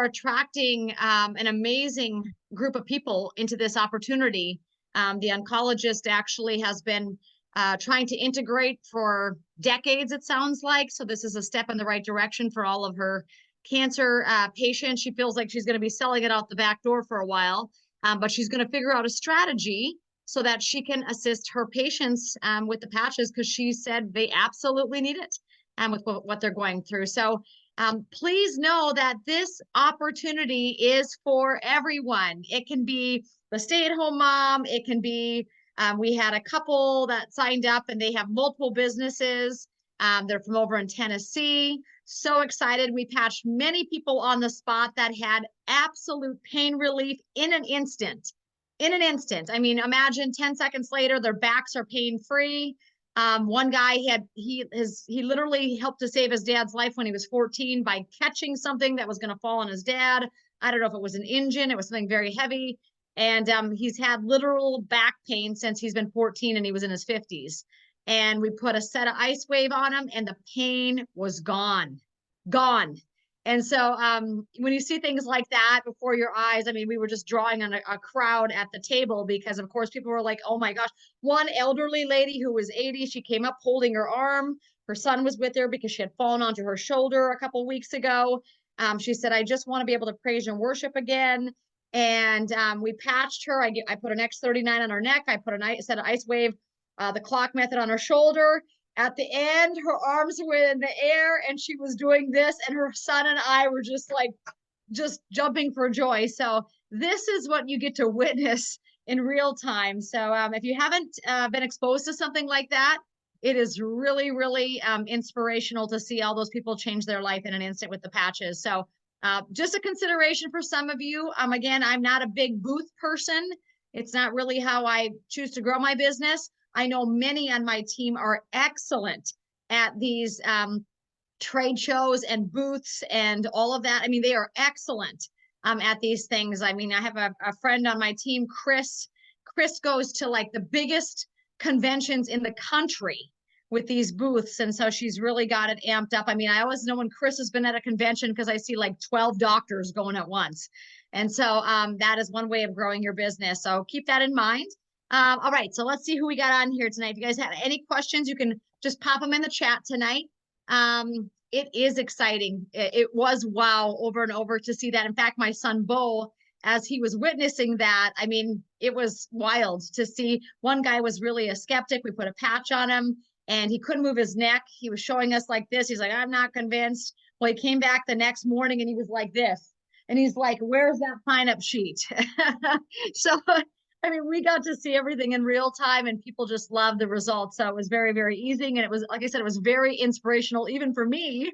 attracting an amazing group of people into this opportunity. The oncologist actually has been trying to integrate for decades, it sounds like. So this is a step in the right direction for all of her cancer patients. She feels like she's going to be selling it out the back door for a while, but she's going to figure out a strategy so that she can assist her patients with the patches, because she said they absolutely need it with what they're going through. So please know that this opportunity is for everyone. It can be the stay-at-home mom. It can be, we had a couple that signed up and they have multiple businesses. They're from over in Tennessee. So excited. We patched many people on the spot that had absolute pain relief in an instant. In an instant. I mean, imagine 10 seconds later, their backs are pain-free. One guy he literally helped to save his dad's life when he was 14 by catching something that was going to fall on his dad. I don't know if it was an engine, it was something very heavy. And he's had literal back pain since he's been 14 and he was in his 50s. And we put a set of LifeWave on him and the pain was gone. And so when you see things like that before your eyes, I mean, we were just drawing on a crowd at the table because, of course, people were like, oh, my gosh. One elderly lady who was 80, she came up holding her arm. Her son was with her because she had fallen onto her shoulder a couple of weeks ago. She said, I just want to be able to praise and worship again. And we patched her. I put an X39 on her neck. I put a set of LifeWave, the clock method on her shoulder. At the end, her arms were in the air and she was doing this, and her son and I were just jumping for joy. So this is what you get to witness in real time. So if you haven't been exposed to something like that, it is really, really inspirational to see all those people change their life in an instant with the patches. So just a consideration for some of you. Again, I'm not a big booth person. It's not really how I choose to grow my business. I know many on my team are excellent at these trade shows and booths and all of that. I mean, they are excellent at these things. I mean, I have a friend on my team, Chris. Chris goes to like the biggest conventions in the country with these booths. And so she's really got it amped up. I mean, I always know when Chris has been at a convention because I see like 12 doctors going at once. And so that is one way of growing your business. So keep that in mind. All right, so let's see who we got on here tonight. If you guys have any questions, you can just pop them in the chat tonight. It is exciting. It was wow over and over to see that. In fact, my son Bo, as he was witnessing that, I mean, it was wild to see. One guy was really a skeptic. We put a patch on him and he couldn't move his neck. He was showing us like this. He's like, I'm not convinced. Well, he came back the next morning and he was like this. And he's like, where's that sign-up sheet? So I mean, we got to see everything in real time and people just loved the results. So it was very, very easy. And it was, like I said, it was very inspirational, even for me.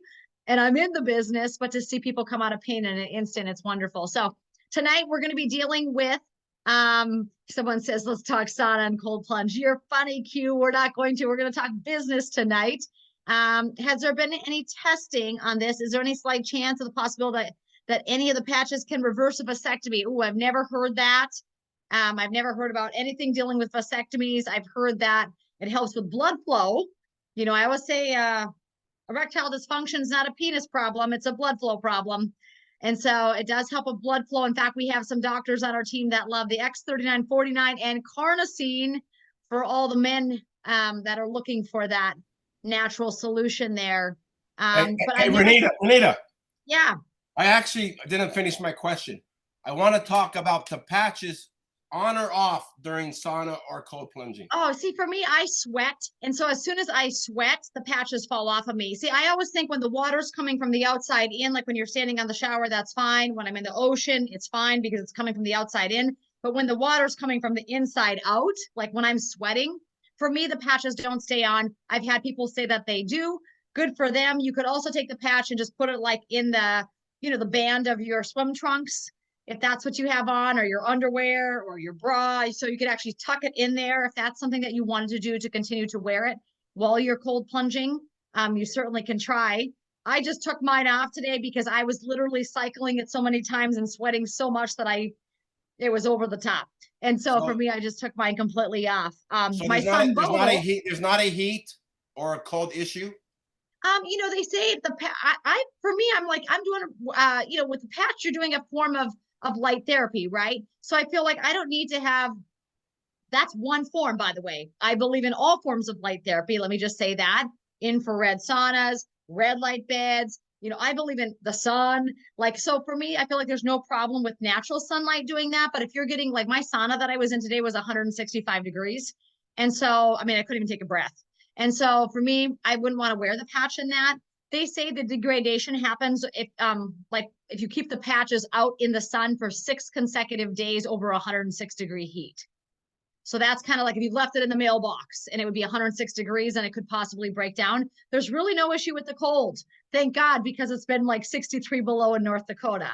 And I'm in the business, but to see people come out of pain in an instant, it's wonderful. So tonight we're going to be dealing with, someone says, let's talk sauna and cold plunge. You're funny, Q. We're going to talk business tonight. Has there been any testing on this? Is there any slight chance of the possibility that any of the patches can reverse a vasectomy? Oh, I've never heard that. I've never heard about anything dealing with vasectomies. I've heard that it helps with blood flow. You know, I always say erectile dysfunction is not a penis problem. It's a blood flow problem. And so it does help with blood flow. In fact, we have some doctors on our team that love the X3949 and carnosine for all the men that are looking for that natural solution there. Hey, Renita. Yeah. I actually didn't finish my question. I want to talk about the patches on or off during sauna or cold plunging. Oh, see, for me, I sweat. And so as soon as I sweat, the patches fall off of me. See, I always think when the water's coming from the outside in, like when you're standing on the shower, that's fine. When I'm in the ocean, it's fine because it's coming from the outside in. But when the water's coming from the inside out, like when I'm sweating, for me, the patches don't stay on. I've had people say that they do. Good for them. You could also take the patch and just put it like in the, you know, the band of your swim trunks, if that's what you have on, or your underwear or your bra. So you could actually tuck it in there if that's something that you wanted to do to continue to wear it while you're cold plunging. You certainly can try. I just took mine off today because I was literally cycling it so many times and sweating so much that it was over the top. And so for me, I just took mine completely off. So my there's son, not a heat or a cold issue? They say if for me, I'm like, I'm doing, with the patch, you're doing a form of light therapy, right? So I feel like I don't need to have, that's one form, by the way. I believe in all forms of light therapy. Let me just say that. Infrared saunas, red light beds. I believe in the sun. Like, so for me, I feel like there's no problem with natural sunlight doing that. But if you're getting, like, my sauna that I was in today was 165 degrees. And so, I mean, I couldn't even take a breath. And so for me, I wouldn't want to wear the patch in that. They say the degradation happens if you keep the patches out in the sun for 6 consecutive days over 106-degree heat. So that's kind of like if you left it in the mailbox and it would be 106 degrees and it could possibly break down. There's really no issue with the cold. Thank God, because it's been like 63 below in North Dakota.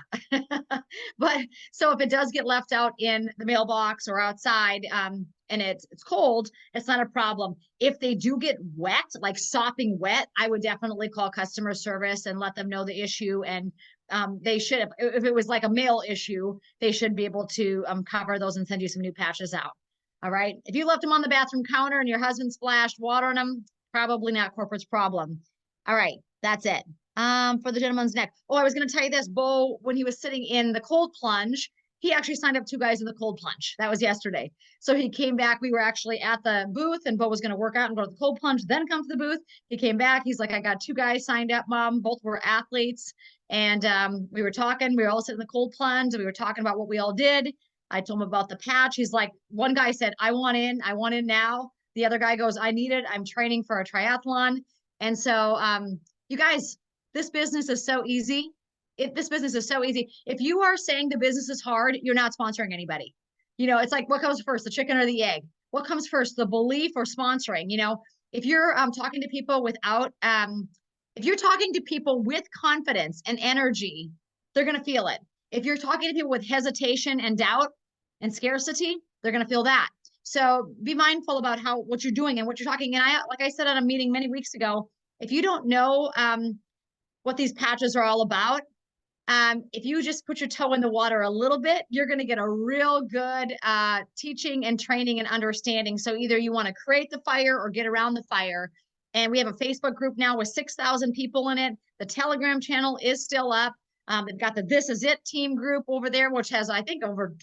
But so if it does get left out in the mailbox or outside, and it's cold, it's not a problem. If they do get wet, like sopping wet, I would definitely call customer service and let them know the issue. And they should, if it was like a mail issue, they should be able to cover those and send you some new patches out. All right. If you left them on the bathroom counter and your husband splashed water on them, probably not corporate's problem. All right. That's it. For the gentleman's neck. Oh, I was going to tell you this. Bo, when he was sitting in the cold plunge, he actually signed up 2 guys in the cold plunge. That was yesterday. So he came back. We were actually at the booth and Bo was going to work out and go to the cold plunge, then come to the booth. He came back. He's like, I got 2 guys signed up, Mom. Both were athletes. And we were talking. We were all sitting in the cold plunge and we were talking about what we all did. I told him about the patch. He's like, one guy said, I want in now. The other guy goes, I need it. I'm training for a triathlon. And so, you guys, this business is so easy. This business is so easy. If you are saying the business is hard, you're not sponsoring anybody. It's like, what comes first, the chicken or the egg? What comes first, the belief or sponsoring? If you're talking to people if you're talking to people with confidence and energy, they're going to feel it. If you're talking to people with hesitation and doubt and scarcity, they're going to feel that. So be mindful about what you're doing and what you're talking. And like I said at a meeting many weeks ago, if you don't know what these patches are all about, if you just put your toe in the water a little bit, you're going to get a real good teaching and training and understanding. So either you want to create the fire or get around the fire. And we have a Facebook group now with 6,000 people in it. The Telegram channel is still up. They've got the This Is It team group over there, which has, I think, over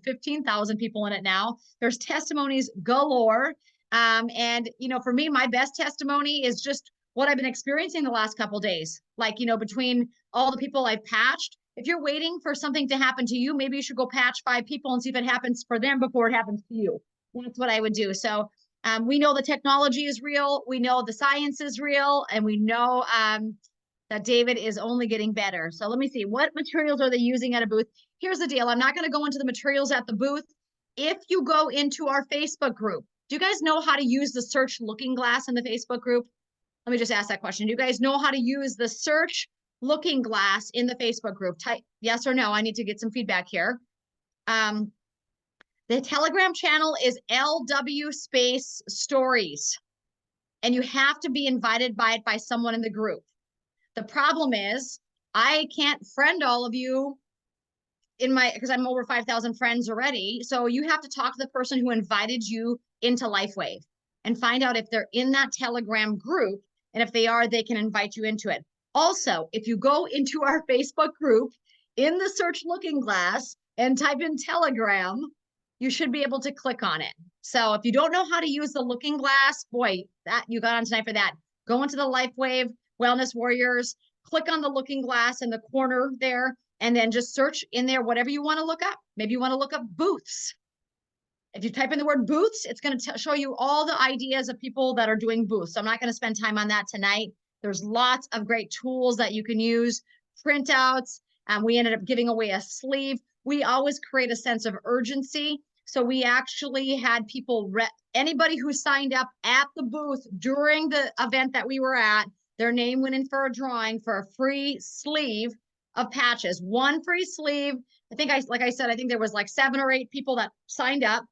15,000 people in it now. There's testimonies galore. And, for me, my best testimony is just what I've been experiencing the last couple of days. Like, between all the people I've patched, if you're waiting for something to happen to you, maybe you should go patch 5 people and see if it happens for them before it happens to you. That's what I would do. So we know the technology is real. We know the science is real. And we know that David is only getting better. So let me see, what materials are they using at a booth? Here's the deal. I'm not going to go into the materials at the booth. If you go into our Facebook group, do you guys know how to use the search looking glass in the Facebook group? Let me just ask that question. Do you guys know how to use the search looking glass in the Facebook group? Type yes or no. I need to get some feedback here. The Telegram channel is LW space stories. And you have to be invited by someone in the group. The problem is I can't friend all of you because I'm over 5,000 friends already. So you have to talk to the person who invited you into LifeWave and find out if they're in that Telegram group. And if they are, they can invite you into it. Also, if you go into our Facebook group in the search looking glass and type in Telegram, you should be able to click on it. So if you don't know how to use the looking glass, boy, that you got on tonight for that. Go into the LifeWave Wellness Warriors, click on the looking glass in the corner there, and then just search in there whatever you want to look up. Maybe you want to look up booths. If you type in the word booths, it's going to show you all the ideas of people that are doing booths. So I'm not going to spend time on that tonight. There's lots of great tools that you can use, printouts. We ended up giving away a sleeve. We always create a sense of urgency. So we actually had people, anybody who signed up at the booth during the event that we were at, their name went in for a drawing for a free sleeve of patches. 1 free sleeve. Like I said, I think there was like 7 or 8 people that signed up.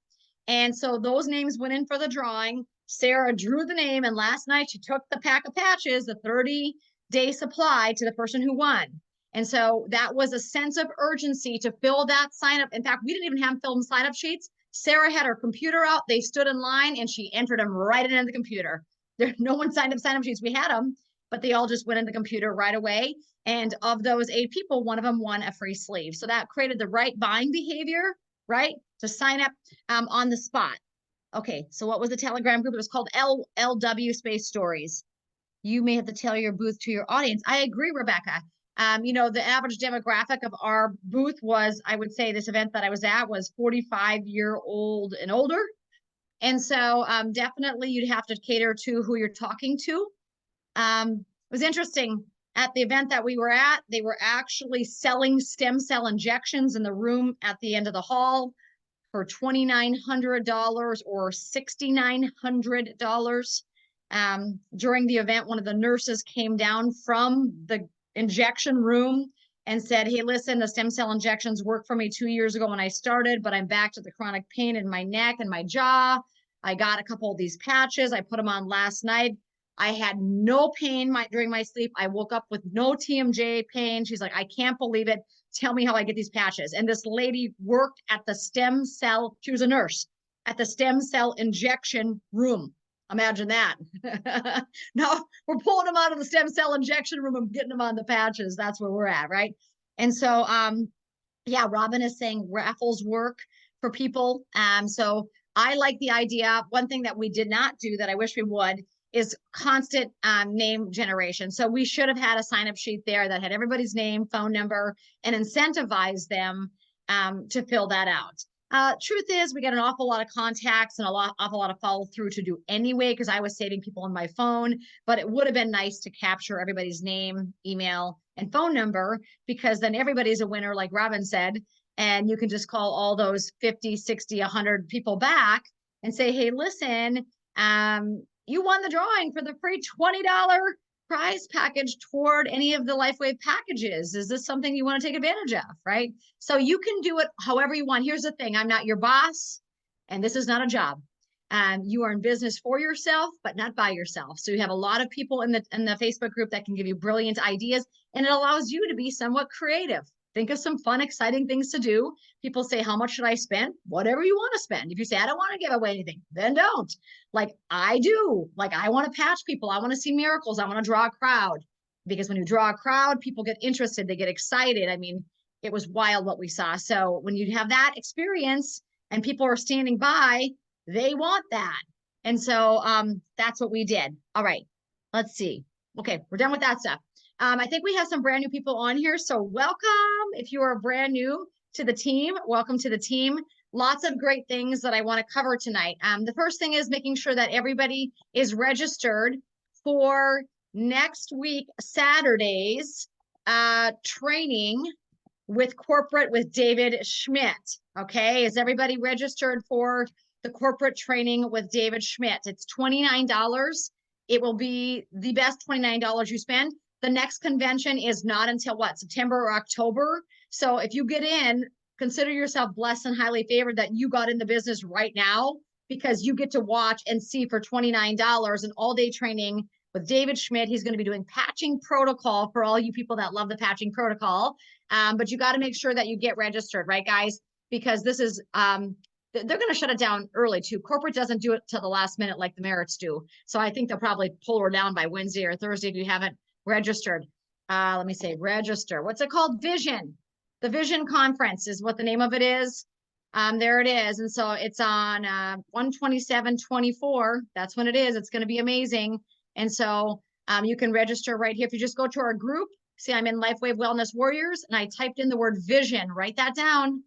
And so those names went in for the drawing. Sarah drew the name, and last night she took the pack of patches, the 30-day supply, to the person who won. And so that was a sense of urgency to fill that sign up. In fact, we didn't even have filled sign up sheets. Sarah had her computer out. They stood in line and she entered them right into the computer. No one signed up sign up sheets. We had them, but they all just went in the computer right away. And of those 8 people, one of them won a free sleeve. So that created the right buying behavior, right? To sign up on the spot. Okay, so what was the Telegram group? It was called LW Space Stories. You may have to tailor your booth to your audience. I agree, Rebecca. You know, the average demographic of our booth was, I would say this event that I was at was 45-year-old and older. And so definitely you'd have to cater to who you're talking to. It was interesting. At the event that we were at, they were actually selling stem cell injections in the room at the end of the hall for $2,900 or $6,900. During the event, one of the nurses came down from the injection room and said, hey, listen, the stem cell injections worked for me 2 years ago when I started, but I'm back to the chronic pain in my neck and my jaw. I got a couple of these patches. I put them on last night. I had no pain during my sleep. I woke up with no TMJ pain. She's like, I can't believe it. Tell me how I get these patches. And this lady worked at the stem cell. She was a nurse at the stem cell injection room. Imagine that. Now we're pulling them out of the stem cell injection room and getting them on the patches. That's where we're at, right? And so, yeah, Robin is saying raffles work for people. So I like the idea. One thing that we did not do that I wish we would is constant name generation. So we should have had a sign-up sheet there that had everybody's name, phone number, and incentivize them to fill that out. Truth is, we got an awful lot of contacts and awful lot of follow through to do anyway, because I was saving people on my phone, but it would have been nice to capture everybody's name, email, and phone number, because then everybody's a winner, like Robin said, and you can just call all those 50, 60, 100 people back and say, hey, listen, you won the drawing for the free $20 prize package toward any of the LifeWave packages. Is this something you want to take advantage of, right? So you can do it however you want. Here's the thing. I'm not your boss, and this is not a job. You are in business for yourself, but not by yourself. So you have a lot of people in the Facebook group that can give you brilliant ideas, and it allows you to be somewhat creative. Think of some fun, exciting things to do. People say, how much should I spend? Whatever you want to spend. If you say, I don't want to give away anything, then don't. Like I do. Like I want to patch people. I want to see miracles. I want to draw a crowd. Because when you draw a crowd, people get interested. They get excited. I mean, it was wild what we saw. So when you have that experience and people are standing by, they want that. And so that's what we did. All right, let's see. Okay, we're done with that stuff. I think we have some brand new people on here. So welcome. If you are brand new to the team, welcome to the team. Lots of great things that I want to cover tonight. The first thing is making sure that everybody is registered for next week, Saturday's training with corporate with David Schmidt. Okay, is everybody registered for the corporate training with David Schmidt? It's $29. It will be the best $29 you spend. The next convention is not until what, September or October. So if you get in, consider yourself blessed and highly favored that you got in the business right now, because you get to watch and see for $29 an all-day training with David Schmidt. He's going to be doing patching protocol for all you people that love the patching protocol. But you got to make sure that you get registered, right, guys? Because this is, they're going to shut it down early too. Corporate doesn't do it till the last minute like the Merits do. So I think they'll probably pull her down by Wednesday or Thursday if you haven't registered. Let me say register. What's it called? Vision. The Vision Conference is what the name of it is. There it is. And so it's on 1/27/24. That's when it is. It's going to be amazing. And so you can register right here. If you just go to our group, see, I'm in LifeWave Wellness Warriors, and I typed in the word vision. Write that down.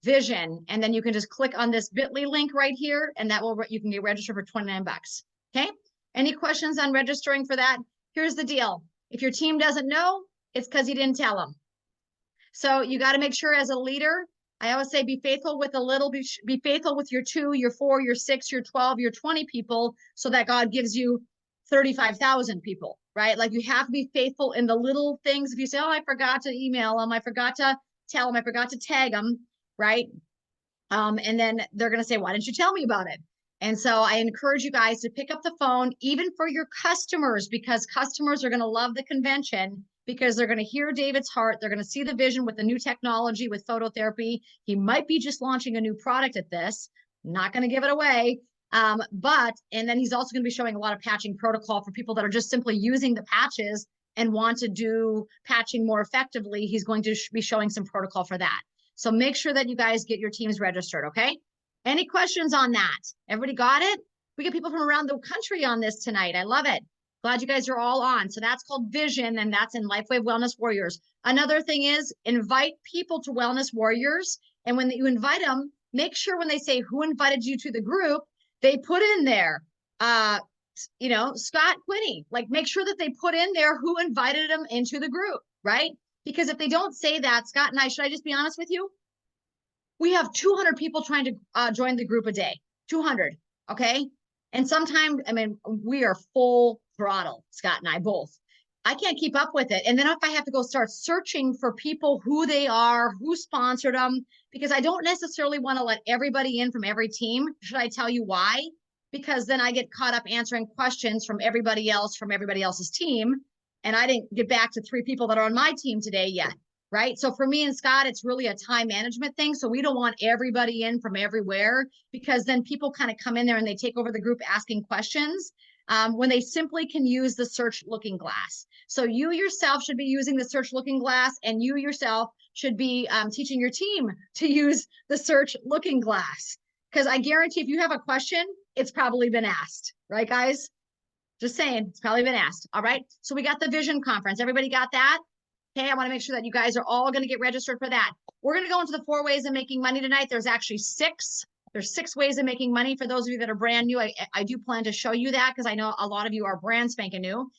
Vision. And then you can just click on this bit.ly link right here, and that will, you can get registered for 29 bucks. Okay. Any questions on registering for that? Here's the deal. If your team doesn't know, it's because you didn't tell them. So you got to make sure as a leader, I always say, be faithful with a little, be faithful with your 2, your 4, your 6, your 12, your 20 people, so that God gives you 35,000 people, right? Like you have to be faithful in the little things. If you say, oh, I forgot to email them, I forgot to tell them, I forgot to tag them, right? And then they're going to say, why didn't you tell me about it? And so I encourage you guys to pick up the phone, even for your customers, because customers are going to love the convention, because they're going to hear David's heart. They're going to see the vision with the new technology, with phototherapy. He might be just launching a new product at this. I'm not going to give it away, And then he's also going to be showing a lot of patching protocol for people that are just simply using the patches and want to do patching more effectively. He's going to be showing some protocol for that. So make sure that you guys get your teams registered, okay? Any questions on that? Everybody got it? We get people from around the country on this tonight. I love it. Glad you guys are all on. So that's called Vision, and that's in LifeWave Wellness Warriors. Another thing is invite people to Wellness Warriors. And when you invite them, make sure when they say who invited you to the group, they put in there, Scott Quinney, like make sure that they put in there who invited them into the group, right? Because if they don't say that, Scott and I, should I just be honest with you? We have 200 people trying to join the group a day, 200, okay? And sometimes, we are full throttle, Scott and I both. I can't keep up with it. And then if I have to go start searching for people, who they are, who sponsored them, because I don't necessarily want to let everybody in from every team. Should I tell you why? Because then I get caught up answering questions from everybody else, from everybody else's team. And I didn't get back to 3 people that are on my team today yet, right? So for me and Scott, it's really a time management thing. So we don't want everybody in from everywhere, because then people kind of come in there and they take over the group asking questions. When they simply can use the search looking glass. So you yourself should be using the search looking glass, and you yourself should be teaching your team to use the search looking glass. Because I guarantee if you have a question, it's probably been asked, right, guys? Just saying, it's probably been asked. All right. So we got the Vision Conference. Everybody got that? Okay. I want to make sure that you guys are all going to get registered for that. We're going to go into the 4 ways of making money tonight. There's actually 6. There's 6 ways of making money. For those of you that are brand new, I do plan to show you that, because I know a lot of you are brand spanking new.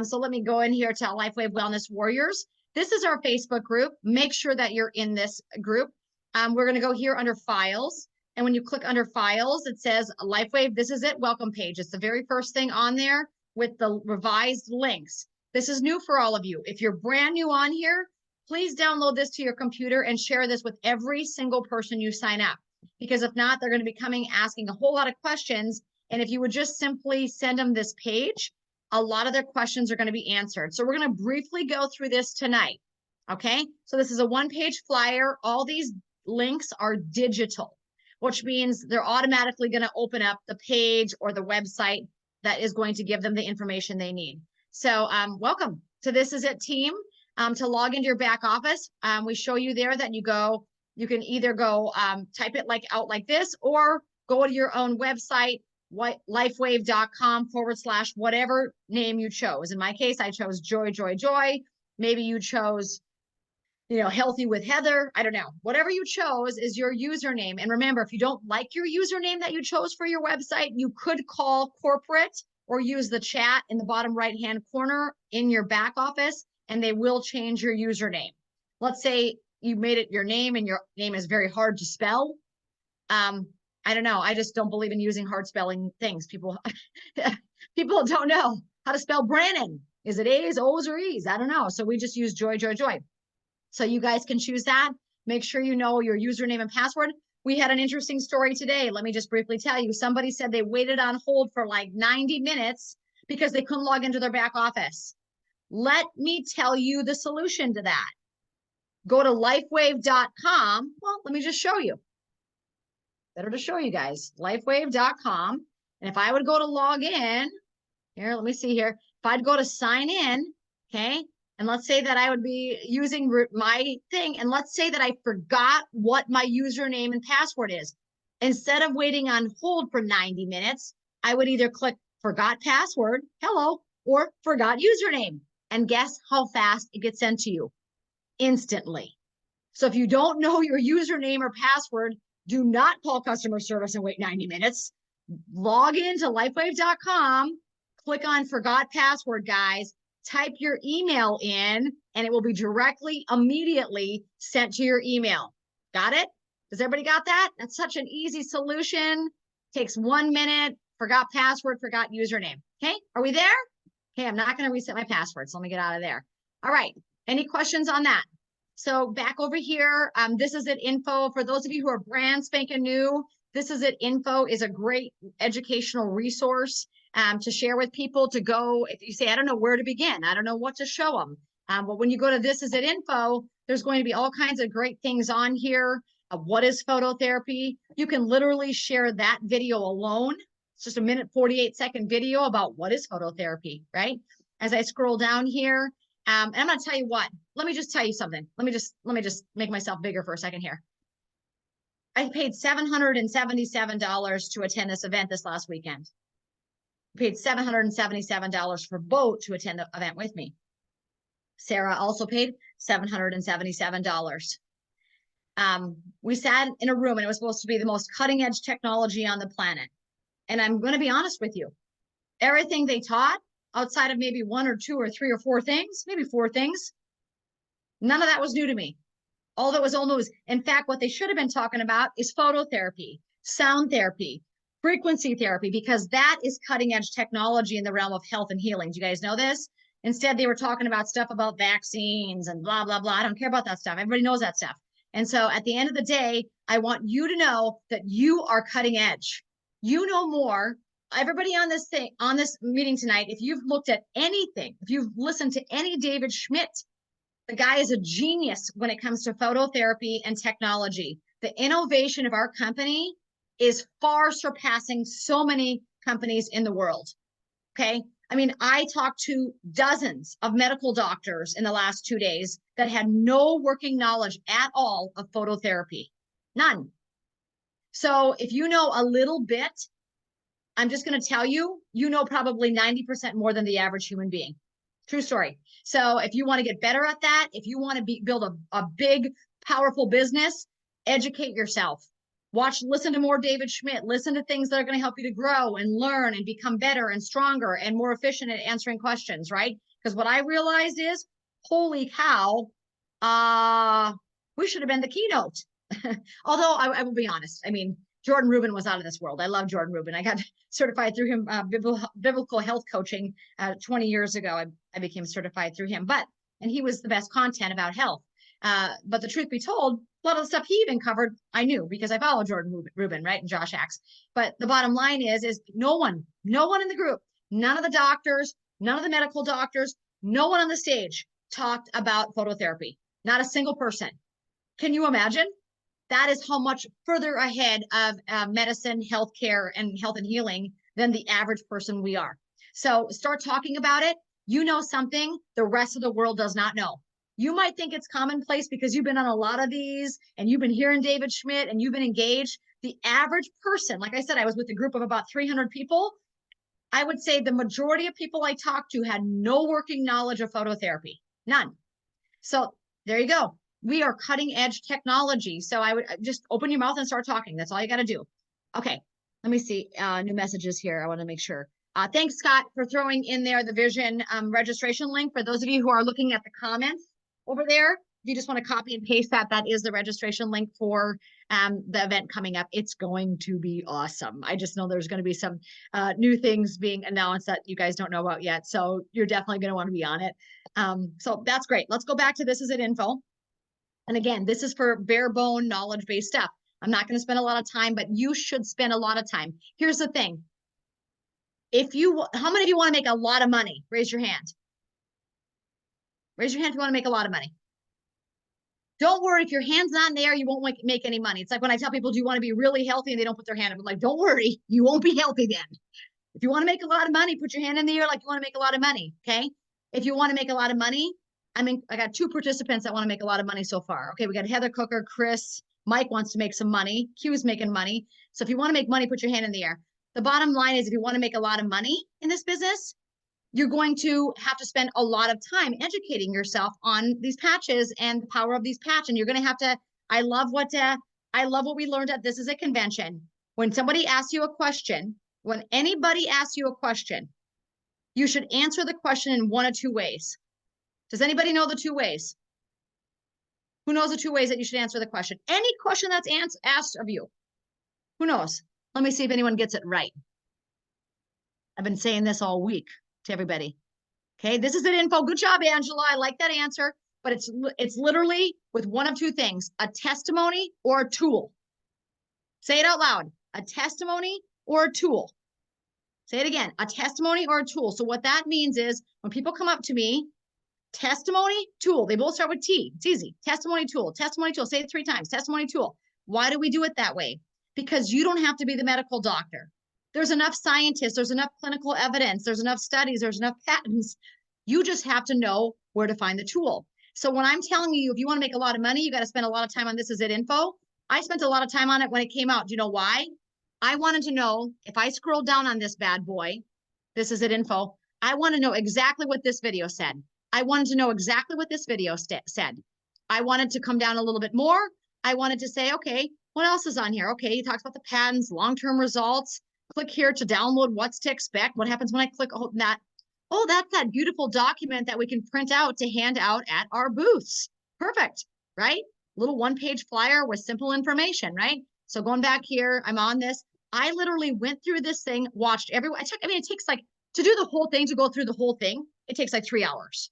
So let me go in here to LifeWave Wellness Warriors. This is our Facebook group. Make sure that you're in this group. We're going to go here under Files. And when you click under Files, it says LifeWave. This is it, welcome page. It's the very first thing on there with the revised links. This is new for all of you. If you're brand new on here, please download this to your computer and share this with every single person you sign up. Because if not, they're going to be coming asking a whole lot of questions. And if you would just simply send them this page, a lot of their questions are going to be answered. So we're going to briefly go through this tonight. Okay. So this is a 1-page flyer. All these links are digital, which means they're automatically going to open up the page or the website that is going to give them the information they need. So welcome to This Is It team. To log into your back office, we show you there that you can either go type it out like this, or go to your own website, lifewave.com/ whatever name you chose. In my case, I chose Joy. Maybe you chose, Healthy with Heather. I don't know. Whatever you chose is your username. And remember, if you don't like your username that you chose for your website, you could call corporate or use the chat in the bottom right-hand corner in your back office, and they will change your username. Let's say you made it your name and your name is very hard to spell. I don't know. I just don't believe in using hard spelling things. People don't know how to spell Brannon. Is it A's, O's, or E's? I don't know. So we just use Joy. So you guys can choose that. Make sure you know your username and password. We had an interesting story today. Let me just briefly tell you. Somebody said they waited on hold for like 90 minutes because they couldn't log into their back office. Let me tell you the solution to that. Go to lifewave.com. Well, let me just show you. Better to show you guys. Lifewave.com. And if I would go to log in, here, let me see here. If I'd go to sign in, okay, and let's say that I would be using my thing, and let's say that I forgot what my username and password is. Instead of waiting on hold for 90 minutes, I would either click forgot password, hello, or forgot username. And guess how fast it gets sent to you? Instantly. So if you don't know your username or password, do not call customer service and wait 90 minutes. Log into lifewave.com, click on forgot password, guys, type your email in, and it will be immediately sent to your email. Got it? Does everybody got that? That's such an easy solution. Takes 1 minute. Forgot password, forgot username. Okay, are we there? Okay, I'm not going to reset my password, so let me get out of there. All right, any questions on that? So back over here, This Is It info. For those of you who are brand spanking new, This Is It info is a great educational resource to share with people, to go, if you say, I don't know where to begin, I don't know what to show them. But when you go to This Is It info, there's going to be all kinds of great things on here. What is phototherapy? You can literally share that video alone It's just a 1:48 video about what is phototherapy, right? As I scroll down here, and I'm going to tell you what, let me just tell you something. Let me just make myself bigger for a second here. I paid $777 to attend this event this last weekend. I paid $777 for Bo to attend the event with me. Sarah also paid $777. We sat in a room and it was supposed to be the most cutting edge technology on the planet. And I'm going to be honest with you. Everything they taught outside of maybe 1 or 2 or 3 or 4 things, maybe 4 things, none of that was new to me. All that was old news. In fact, what they should have been talking about is phototherapy, sound therapy, frequency therapy, because that is cutting edge technology in the realm of health and healing. Do you guys know this? Instead, they were talking about stuff about vaccines and blah, blah, blah. I don't care about that stuff. Everybody knows that stuff. And so at the end of the day, I want you to know that you are cutting edge. You know more. Everybody on this meeting tonight, if you've looked at anything, if you've listened to any David Schmidt, the guy is a genius when it comes to phototherapy and technology. The innovation of our company is far surpassing so many companies in the world. Okay. I mean, I talked to dozens of medical doctors in the last 2 days that had no working knowledge at all of phototherapy. None. So if you know a little bit, I'm just going to tell you, you know probably 90% more than the average human being. True story. So if you want to get better at that, if you want to build a big, powerful business, educate yourself. Listen to more David Schmidt. Listen to things that are going to help you to grow and learn and become better and stronger and more efficient at answering questions, right? Because what I realized is, holy cow, we should have been the keynote. Although I will be honest, I mean, Jordan Rubin was out of this world. I love Jordan Rubin. I got certified through him, biblical health coaching 20 years ago. I became certified through him, and he was the best content about health. But the truth be told, a lot of the stuff he even covered, I knew because I follow Jordan Rubin, right? And Josh Axe. But the bottom line is no one in the group, none of the doctors, none of the medical doctors, no one on the stage talked about phototherapy. Not a single person. Can you imagine? That is how much further ahead of medicine, healthcare, and health and healing than the average person we are. So start talking about it. You know something the rest of the world does not know. You might think it's commonplace because you've been on a lot of these and you've been hearing David Schmidt and you've been engaged. The average person, like I said, I was with a group of about 300 people. I would say the majority of people I talked to had no working knowledge of phototherapy. None. So there you go. We are cutting edge technology. So I would just open your mouth and start talking. That's all you got to do. Okay. Let me see new messages here. I want to make sure. Thanks, Scott, for throwing in there the vision registration link. For those of you who are looking at the comments over there, if you just want to copy and paste that is the registration link for the event coming up. It's going to be awesome. I just know there's going to be some new things being announced that you guys don't know about yet. So you're definitely going to want to be on it. So that's great. Let's go back to this is it info. And again, this is for bare bone knowledge-based stuff. I'm not going to spend a lot of time, but you should spend a lot of time. Here's the thing. How many of you want to make a lot of money? Raise your hand. Raise your hand if you want to make a lot of money. Don't worry, if your hand's not in there, you won't make any money. It's like when I tell people, do you want to be really healthy? And they don't put their hand up. I'm like, don't worry, you won't be healthy then. If you want to make a lot of money, put your hand in the air like you want to make a lot of money, okay? If you want to make a lot of money, I got 2 participants that want to make a lot of money so far. Okay, we got Heather Cooker, Chris, Mike wants to make some money. Q's making money. So if you want to make money, put your hand in the air. The bottom line is if you want to make a lot of money in this business, you're going to have to spend a lot of time educating yourself on these patches and the power of these patches. And you're going to have to, I love what we learned at This Is a Convention. When somebody asks you a question, when anybody asks you a question, you should answer the question in 1 of 2 ways. Does anybody know the 2 ways? Who knows the 2 ways that you should answer the question? Any question that's asked of you. Who knows? Let me see if anyone gets it right. I've been saying this all week to everybody. Okay, this is it info. Good job, Angela. I like that answer. But it's literally with 1 of 2 things, a testimony or a tool. Say it out loud. A testimony or a tool. Say it again. A testimony or a tool. So what that means is when people come up to me, testimony, tool. They both start with T. It's easy. Testimony, tool. Testimony, tool. Say it 3 times. Testimony, tool. Why do we do it that way? Because you don't have to be the medical doctor. There's enough scientists, there's enough clinical evidence, there's enough studies, there's enough patents. You just have to know where to find the tool. So when I'm telling you, if you want to make a lot of money, you got to spend a lot of time on This Is It info. I spent a lot of time on it when it came out. Do you know why? I wanted to know if I scroll down on this bad boy, This Is It info, I want to know exactly what this video said. I wanted to know exactly what this video said. I wanted to come down a little bit more. I wanted to say, okay, what else is on here? Okay, he talks about the patents, long-term results. Click here to download what's to expect. What happens when I click on that? Oh, that's that beautiful document that we can print out to hand out at our booths. Perfect, right? Little one-page flyer with simple information, right? So going back here, I'm on this. I literally went through this thing, watched everyone. It takes like, to do the whole thing, to go through the whole thing, it takes like 3 hours.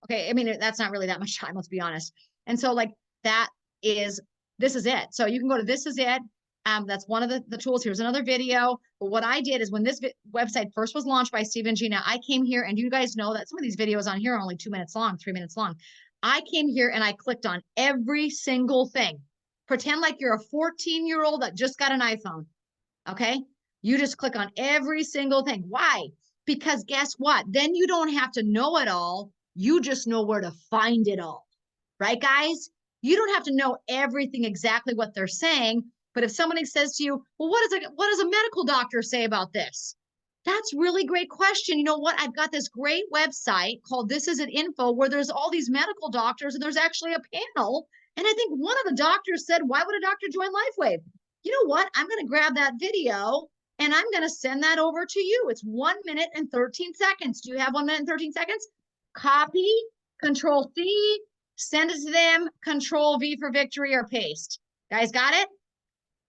Okay, I mean, that's not really that much time, let's be honest. And so like This Is It. So you can go to This Is It. That's one of the tools. Here's another video. But what I did is when this website first was launched by Steve and Gina, I came here, and you guys know that some of these videos on here are only 2 minutes long, 3 minutes long. I came here and I clicked on every single thing. Pretend like you're a 14-year-old that just got an iPhone. Okay? You just click on every single thing. Why? Because guess what? Then you don't have to know it all. You just know where to find it all. Right, guys? You don't have to know everything exactly what they're saying. But if somebody says to you, well, what does a medical doctor say about this? That's really great question. You know what? I've got this great website called This Is It Info where there's all these medical doctors and there's actually a panel. And I think one of the doctors said, why would a doctor join LifeWave? You know what? I'm going to grab that video and I'm going to send that over to you. It's 1 minute and 13 seconds. Do you have 1 minute and 13 seconds? Copy, Control C, send it to them, Control V for victory or paste. Guys got it?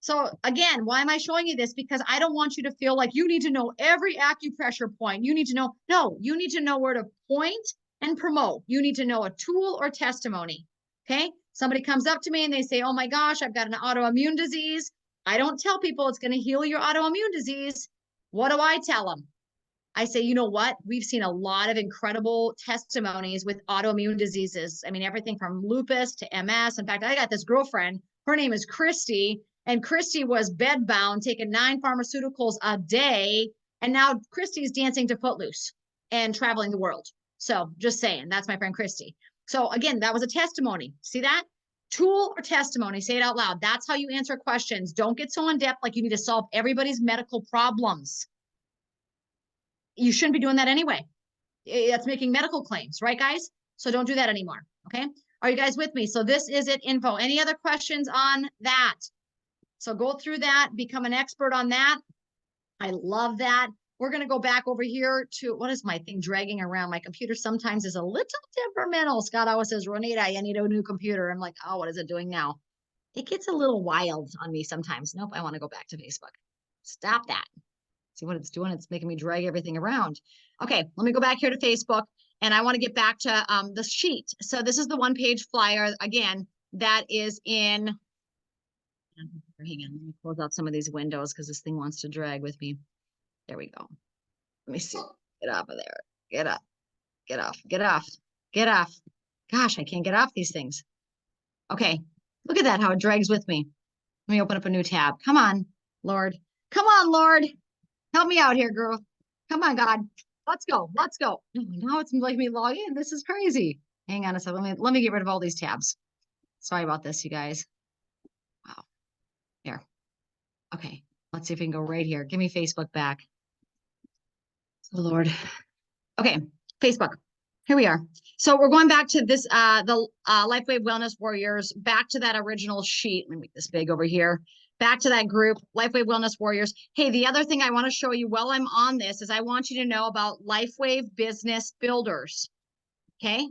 So again, why am I showing you this? Because I don't want you to feel like you need to know every acupressure point. You need to know, no, you need to know where to point and promote. You need to know a tool or testimony, okay? Somebody comes up to me and they say, oh my gosh, I've got an autoimmune disease. I don't tell people it's going to heal your autoimmune disease. What do I tell them? I say, you know what? We've seen a lot of incredible testimonies with autoimmune diseases. I mean, everything from lupus to MS. In fact, I got this girlfriend, her name is Christy, and Christy was bedbound, taking 9 pharmaceuticals a day. And now Christy's dancing to Footloose and traveling the world. So just saying, that's my friend Christy. So again, that was a testimony. See that? Tool or testimony, say it out loud. That's how you answer questions. Don't get so in depth like you need to solve everybody's medical problems. You shouldn't be doing that anyway. That's making medical claims, right, guys? So don't do that anymore, okay? Are you guys with me? So This Is It info. Any other questions on that? So go through that, become an expert on that. I love that. We're going to go back over here to, what is my thing dragging around? My computer sometimes is a little temperamental. Scott always says, Ronita, I need a new computer. I'm like, oh, what is it doing now? It gets a little wild on me sometimes. Nope, I want to go back to Facebook. Stop that. See what it's doing? It's making me drag everything around. Okay, let me go back here to Facebook. And I want to get back to the sheet. So this is the 1-page flyer. Again, that is in... Hang on, let me close out some of these windows because this thing wants to drag with me. There we go. Let me see. Get off of there. Get up. Get off. Get off. Get off. Gosh, I can't get off these things. Okay. Look at that, how it drags with me. Let me open up a new tab. Come on, Lord. Come on, Lord. Help me out here, girl. Come on, God. Let's go. Let's go. Now it's making me log in. This is crazy. Hang on a second. Let me get rid of all these tabs. Sorry about this, you guys. Wow. Here. Okay. Let's see if we can go right here. Give me Facebook back. Oh, Lord. Okay. Facebook. Here we are. So we're going back to this, the LifeWave Wellness Warriors, back to that original sheet. Let me make this big over here. Back to that group, LifeWave Wellness Warriors. Hey, the other thing I want to show you while I'm on this is I want you to know about LifeWave Business Builders. Okay.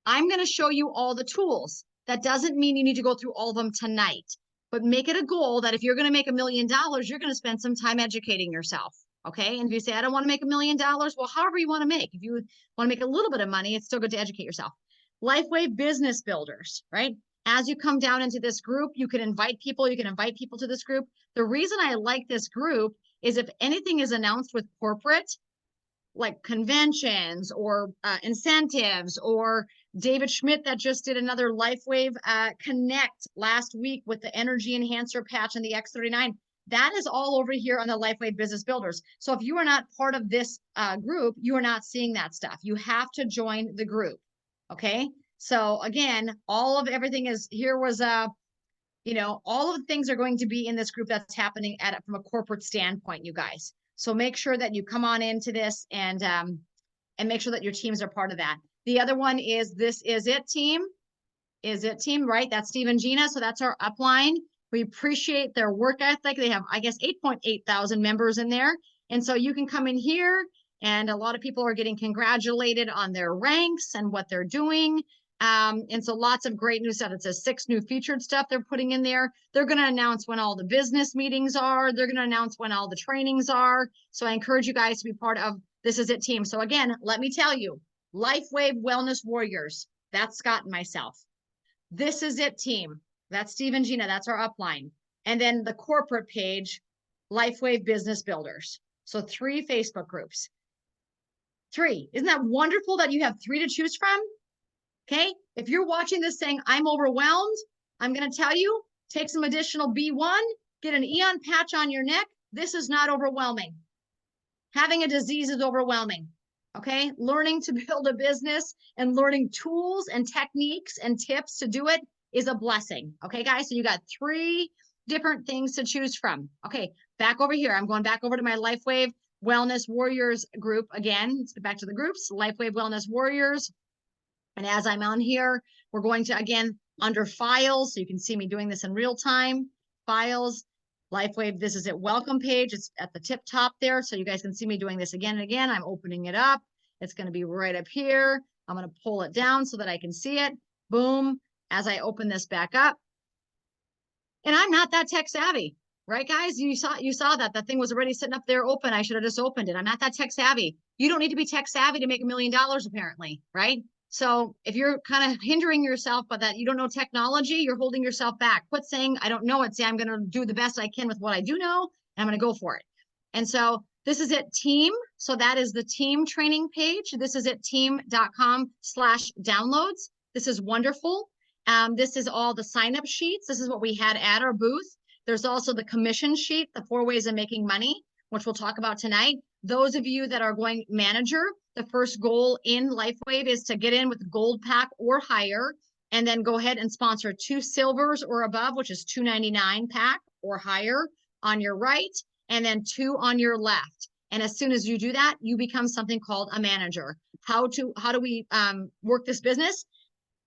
I'm going to show you all the tools. That doesn't mean you need to go through all of them tonight, but make it a goal that if you're going to make $1 million, you're going to spend some time educating yourself. Okay. And if you say, I don't want to make $1 million, well, however you want to make, if you want to make a little bit of money, it's still good to educate yourself. LifeWave Business Builders, right? As you come down into this group, you can invite people to this group. The reason I like this group is if anything is announced with corporate, like conventions or incentives, or David Schmidt that just did another LifeWave Connect last week with the Energy Enhancer patch and the X39. That is all over here on the LifeWave Business Builders. So if you are not part of this group, you are not seeing that stuff. You have to join the group. Okay. So again, all of everything is here was you know, all of the things are going to be in this group that's happening at from a corporate standpoint, you guys. So make sure that you come on into this and make sure that your teams are part of that. The other one is This Is It team. Is It team, right? That's Steve and Gina. So that's our upline. We appreciate their work ethic. They have, I guess, 8.8 thousand members in there. And so you can come in here and a lot of people are getting congratulated on their ranks and what they're doing. And so lots of great new stuff. It says 6 new featured stuff they're putting in there. They're going to announce when all the business meetings are. They're going to announce when all the trainings are. So I encourage you guys to be part of This Is It team. So again, let me tell you, LifeWave Wellness Warriors, that's Scott and myself. This Is It team, that's Steve and Gina, that's our upline. And then the corporate page, LifeWave Business Builders. So 3 Facebook groups. 3. Isn't that wonderful that you have 3 to choose from? Okay, if you're watching this saying, I'm overwhelmed, I'm going to tell you, take some additional B1, get an Eon patch on your neck. This is not overwhelming. Having a disease is overwhelming. Okay, learning to build a business and learning tools and techniques and tips to do it is a blessing. Okay, guys, so you got 3 different things to choose from. Okay, back over here. I'm going back over to my LifeWave Wellness Warriors group again. Let's get back to the groups. LifeWave Wellness Warriors. And as I'm on here, we're going to, again, under files, so you can see me doing this in real time. Files, LifeWave, This Is It welcome page. It's at the tip top there, so you guys can see me doing this again and again. I'm opening it up. It's going to be right up here. I'm going to pull it down so that I can see it. Boom, as I open this back up. And I'm not that tech savvy, right, guys? You saw that. That thing was already sitting up there open. I should have just opened it. I'm not that tech savvy. You don't need to be tech savvy to make $1 million, apparently, right? So if you're kind of hindering yourself by that, you don't know technology, you're holding yourself back. Quit saying, I don't know it. Say, I'm going to do the best I can with what I do know, and I'm going to go for it. And so This Is It team. So that is the team training page. This is it team.com/downloads. This is wonderful. This is all the sign-up sheets. This is what we had at our booth. There's also the commission sheet, the 4 ways of making money, which we'll talk about tonight. Those of you that are going manager, the first goal in LifeWave is to get in with gold pack or higher, and then go ahead and sponsor 2 silvers or above, which is $2.99 pack or higher on your right, and then 2 on your left. And as soon as you do that, you become something called a manager. How do we work this business?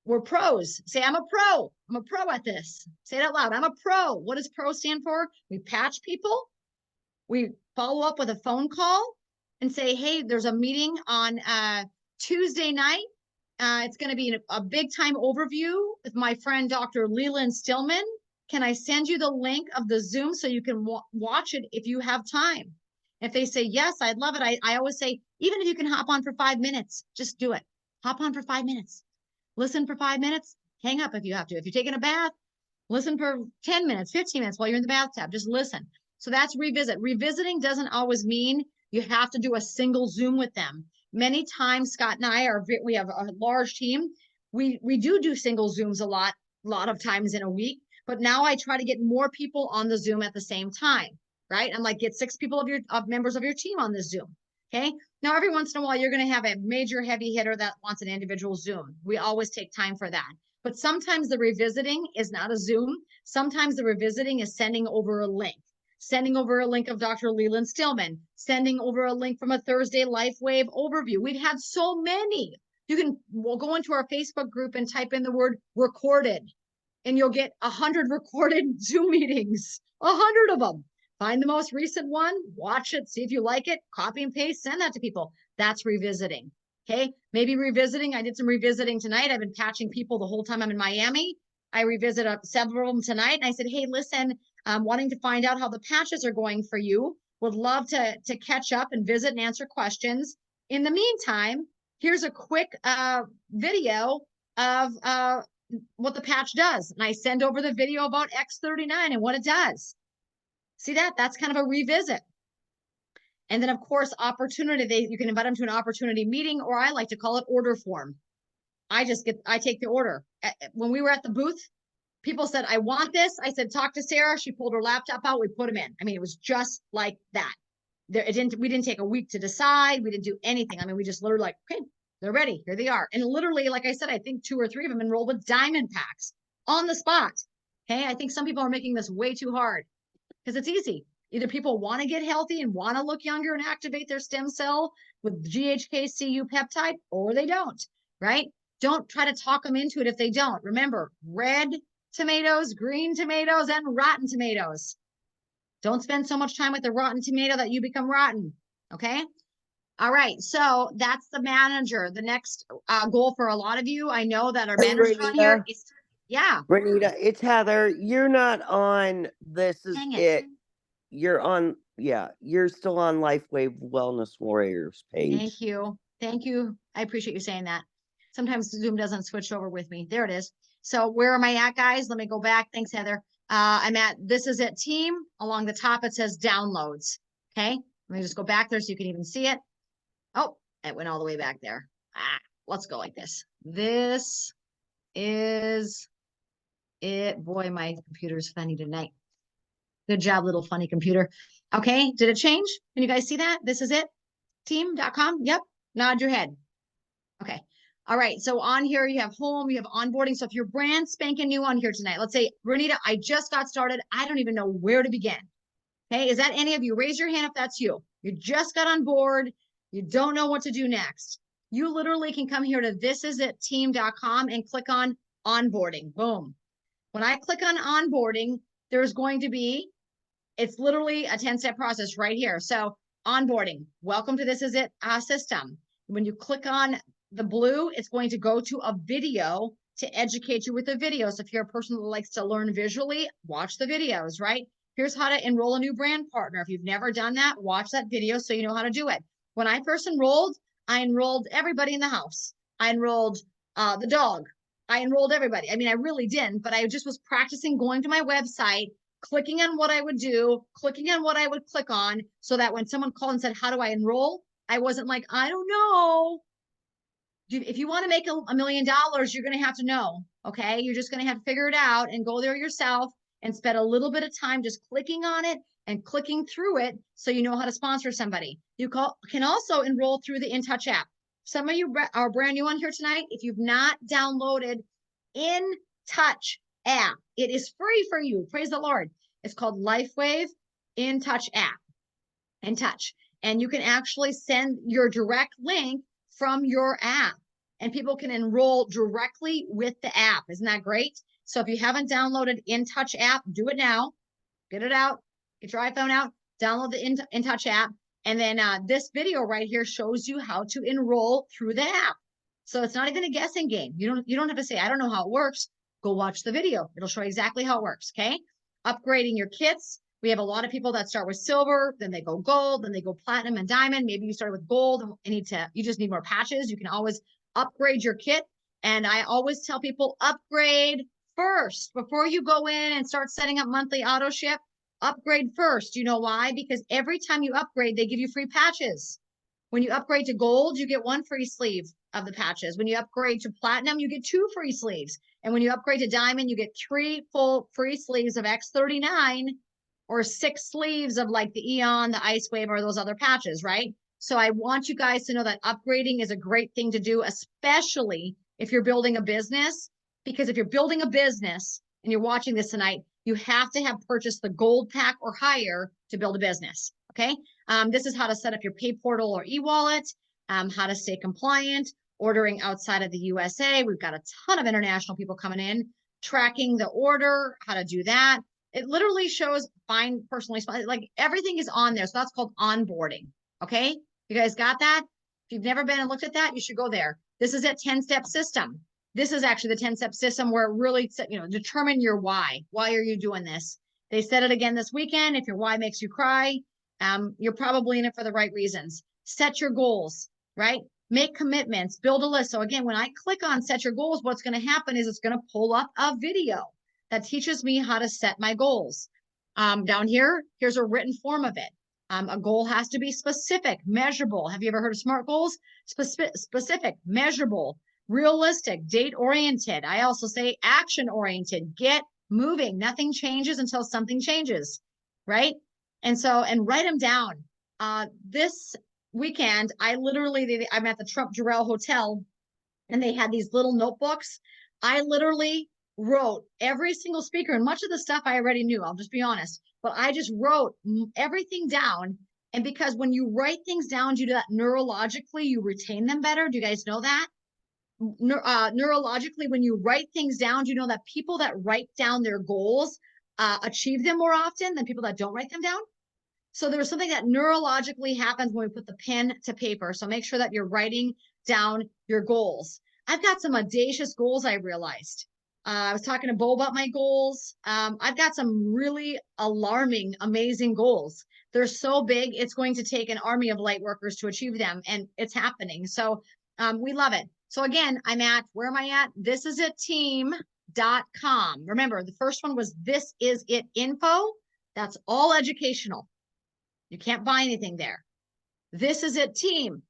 We're pros. Say, I'm a pro. I'm a pro at this. Say it out loud. I'm a pro. What does pro stand for? We patch people. We follow up with a phone call and say, hey, there's a meeting on Tuesday night. It's going to be a big time overview with my friend, Dr. Leland Stillman. Can I send you the link of the Zoom so you can watch it if you have time? If they say, yes, I'd love it. I always say, even if you can hop on for 5 minutes, just do it. Hop on for 5 minutes. Listen for 5 minutes. Hang up if you have to. If you're taking a bath, listen for 10 minutes, 15 minutes while you're in the bathtub. Just listen. So that's revisit. Revisiting doesn't always mean you have to do a single Zoom with them. Many times, Scott and I we have a large team. We do single Zooms a lot of times in a week, but now I try to get more people on the Zoom at the same time, right? I'm like, get 6 people of members of your team on this Zoom. Okay. Now, every once in a while, you're going to have a major heavy hitter that wants an individual Zoom. We always take time for that. But sometimes the revisiting is not a Zoom. Sometimes the revisiting is sending over a link. Sending over a link of Dr. Leland Stillman, sending over a link from a Thursday LifeWave overview. We've had so many. We'll go into our Facebook group and type in the word recorded, and you'll get 100 recorded Zoom meetings, 100 of them. Find the most recent one, watch it, see if you like it, copy and paste, send that to people. That's revisiting. Okay, maybe revisiting. I did some revisiting tonight. I've been patching people the whole time I'm in Miami. I revisited several of them tonight, and I said, hey, listen, I'm wanting to find out how the patches are going for you. Would love to catch up and visit and answer questions. In the meantime, here's a quick video of what the patch does. And I send over the video about X39 and what it does. See that? That's kind of a revisit. And then, of course, opportunity. You can invite them to an opportunity meeting, or I like to call it order form. I take the order. When we were at the booth, people said, I want this. I said, talk to Sarah. She pulled her laptop out. We put them in. I mean, it was just like that. We didn't take a week to decide. We didn't do anything. I mean, we just literally like, okay, they're ready. Here they are. And literally, like I said, I think 2 or 3 of them enrolled with diamond packs on the spot. Okay. I think some people are making this way too hard because it's easy. Either people want to get healthy and want to look younger and activate their stem cell with GHKCU peptide, or they don't, right? Don't try to talk them into it if they don't. Remember, red tomatoes, green tomatoes, and rotten tomatoes. Don't spend so much time with the rotten tomato that you become rotten, okay? All right, so that's the manager. The next goal for a lot of you, I know that our Hey, manager on here Renita. is, yeah. Renita, it's Heather. You're not on This Is Dang It. You're on, yeah, you're still on LifeWave Wellness Warriors page. Thank you. Thank you. I appreciate you saying that. Sometimes Zoom doesn't switch over with me. There it is. So where am I at, guys? Let me go back. Thanks, Heather. I'm at This Is It team. Along the top, it says downloads. Okay. Let me just go back there so you can even see it. Oh, it went all the way back there. Let's go like this. This is it. Boy, my computer's funny tonight. Good job, little funny computer. Okay. Did it change? Can you guys see that? This is it. Team.com. Yep. Nod your head. Okay. All right. So on here, you have home, you have onboarding. So if you're brand spanking new on here tonight, let's say, Renita, I just got started. I don't even know where to begin. Okay. Is that any of you? Raise your hand if that's you. You just got on board. You don't know what to do next. You literally can come here to thisisitteam.com and click on onboarding. Boom. When I click on onboarding, there's going to be, it's literally a 10-step process right here. So onboarding, welcome to This Is It system. When you click on the blue, it's going to go to a video to educate you with a video. So if you're a person that likes to learn visually, watch the videos, right? Here's how to enroll a new brand partner. If you've never done that, watch that video so you know how to do it. When I first enrolled, I enrolled everybody in the house. I enrolled the dog. I enrolled everybody. I mean, I really didn't, but I just was practicing going to my website, clicking on what I would do, clicking on what I would click on, so that when someone called and said, how do I enroll? I wasn't like, I don't know. If you want to make $1 million, you're going to have to know, okay? You're just going to have to figure it out and go there yourself and spend a little bit of time just clicking on it and clicking through it so you know how to sponsor somebody. You can also enroll through the InTouch app. Some of you are brand new on here tonight. If you've not downloaded InTouch app, it is free for you. Praise the Lord. It's called LifeWave InTouch app. InTouch. And you can actually send your direct link from your app and people can enroll directly with the app. Isn't that great? So if you haven't downloaded InTouch app, do it now. Get it out. Get your iPhone out. Download the InTouch app. And then this video right here shows you how to enroll through the app. So it's not even a guessing game. You don't have to say, I don't know how it works. Go watch the video. It'll show you exactly how it works. Okay. Upgrading your kits. We have a lot of people that start with silver, then they go gold, then they go platinum and diamond. Maybe you started with gold and you just need more patches. You can always upgrade your kit. And I always tell people upgrade first before you go in and start setting up monthly auto ship. Upgrade first. You know why? Because every time you upgrade, they give you free patches. When you upgrade to gold, you get 1 free sleeve of the patches. When you upgrade to platinum, you get 2 free sleeves. And when you upgrade to diamond, you get 3 full free sleeves of X39 or 6 sleeves of like the Eon, the Ice Wave, or those other patches, right? So I want you guys to know that upgrading is a great thing to do, especially if you're building a business, because if you're building a business and you're watching this tonight, you have to have purchased the gold pack or higher to build a business, okay? This is how to set up your pay portal or e-wallet, how to stay compliant, ordering outside of the USA. We've got a ton of international people coming in, tracking the order, how to do that. It literally shows find personally, like everything is on there. So that's called onboarding, okay? You guys got that? If you've never been and looked at that, you should go there. This is a 10-step system. This is actually the 10-step system where it really, determine your why. Why are you doing this? They said it again this weekend. If your why makes you cry, you're probably in it for the right reasons. Set your goals, right? Make commitments, build a list. So again, when I click on set your goals, what's going to happen is it's going to pull up a video that teaches me how to set my goals. Down here, here's a written form of it. A goal has to be specific, measurable. Have you ever heard of SMART goals? Specific, measurable, realistic, date-oriented. I also say action-oriented. Get moving. Nothing changes until something changes, right? And so, and write them down. This weekend, I'm at the Trump Jarrell Hotel, and they had these little notebooks. I literally wrote every single speaker, and much of the stuff I already knew, I'll just be honest, but I just wrote everything down. And because when you write things down, you do that neurologically, you retain them better. Do you guys know that? Neurologically, when you write things down, do you know that people that write down their goals achieve them more often than people that don't write them down? So there's something that neurologically happens when we put the pen to paper. So make sure that you're writing down your goals. I've got some audacious goals, I realized. I was talking to Bo about my goals. I've got some really alarming, amazing goals. They're so big, it's going to take an army of light workers to achieve them, and it's happening. So we love it. So again, where am I at? thisisitteam.com. Remember, the first one was This Is It Info. That's all educational. You can't buy anything there. This Is It Team.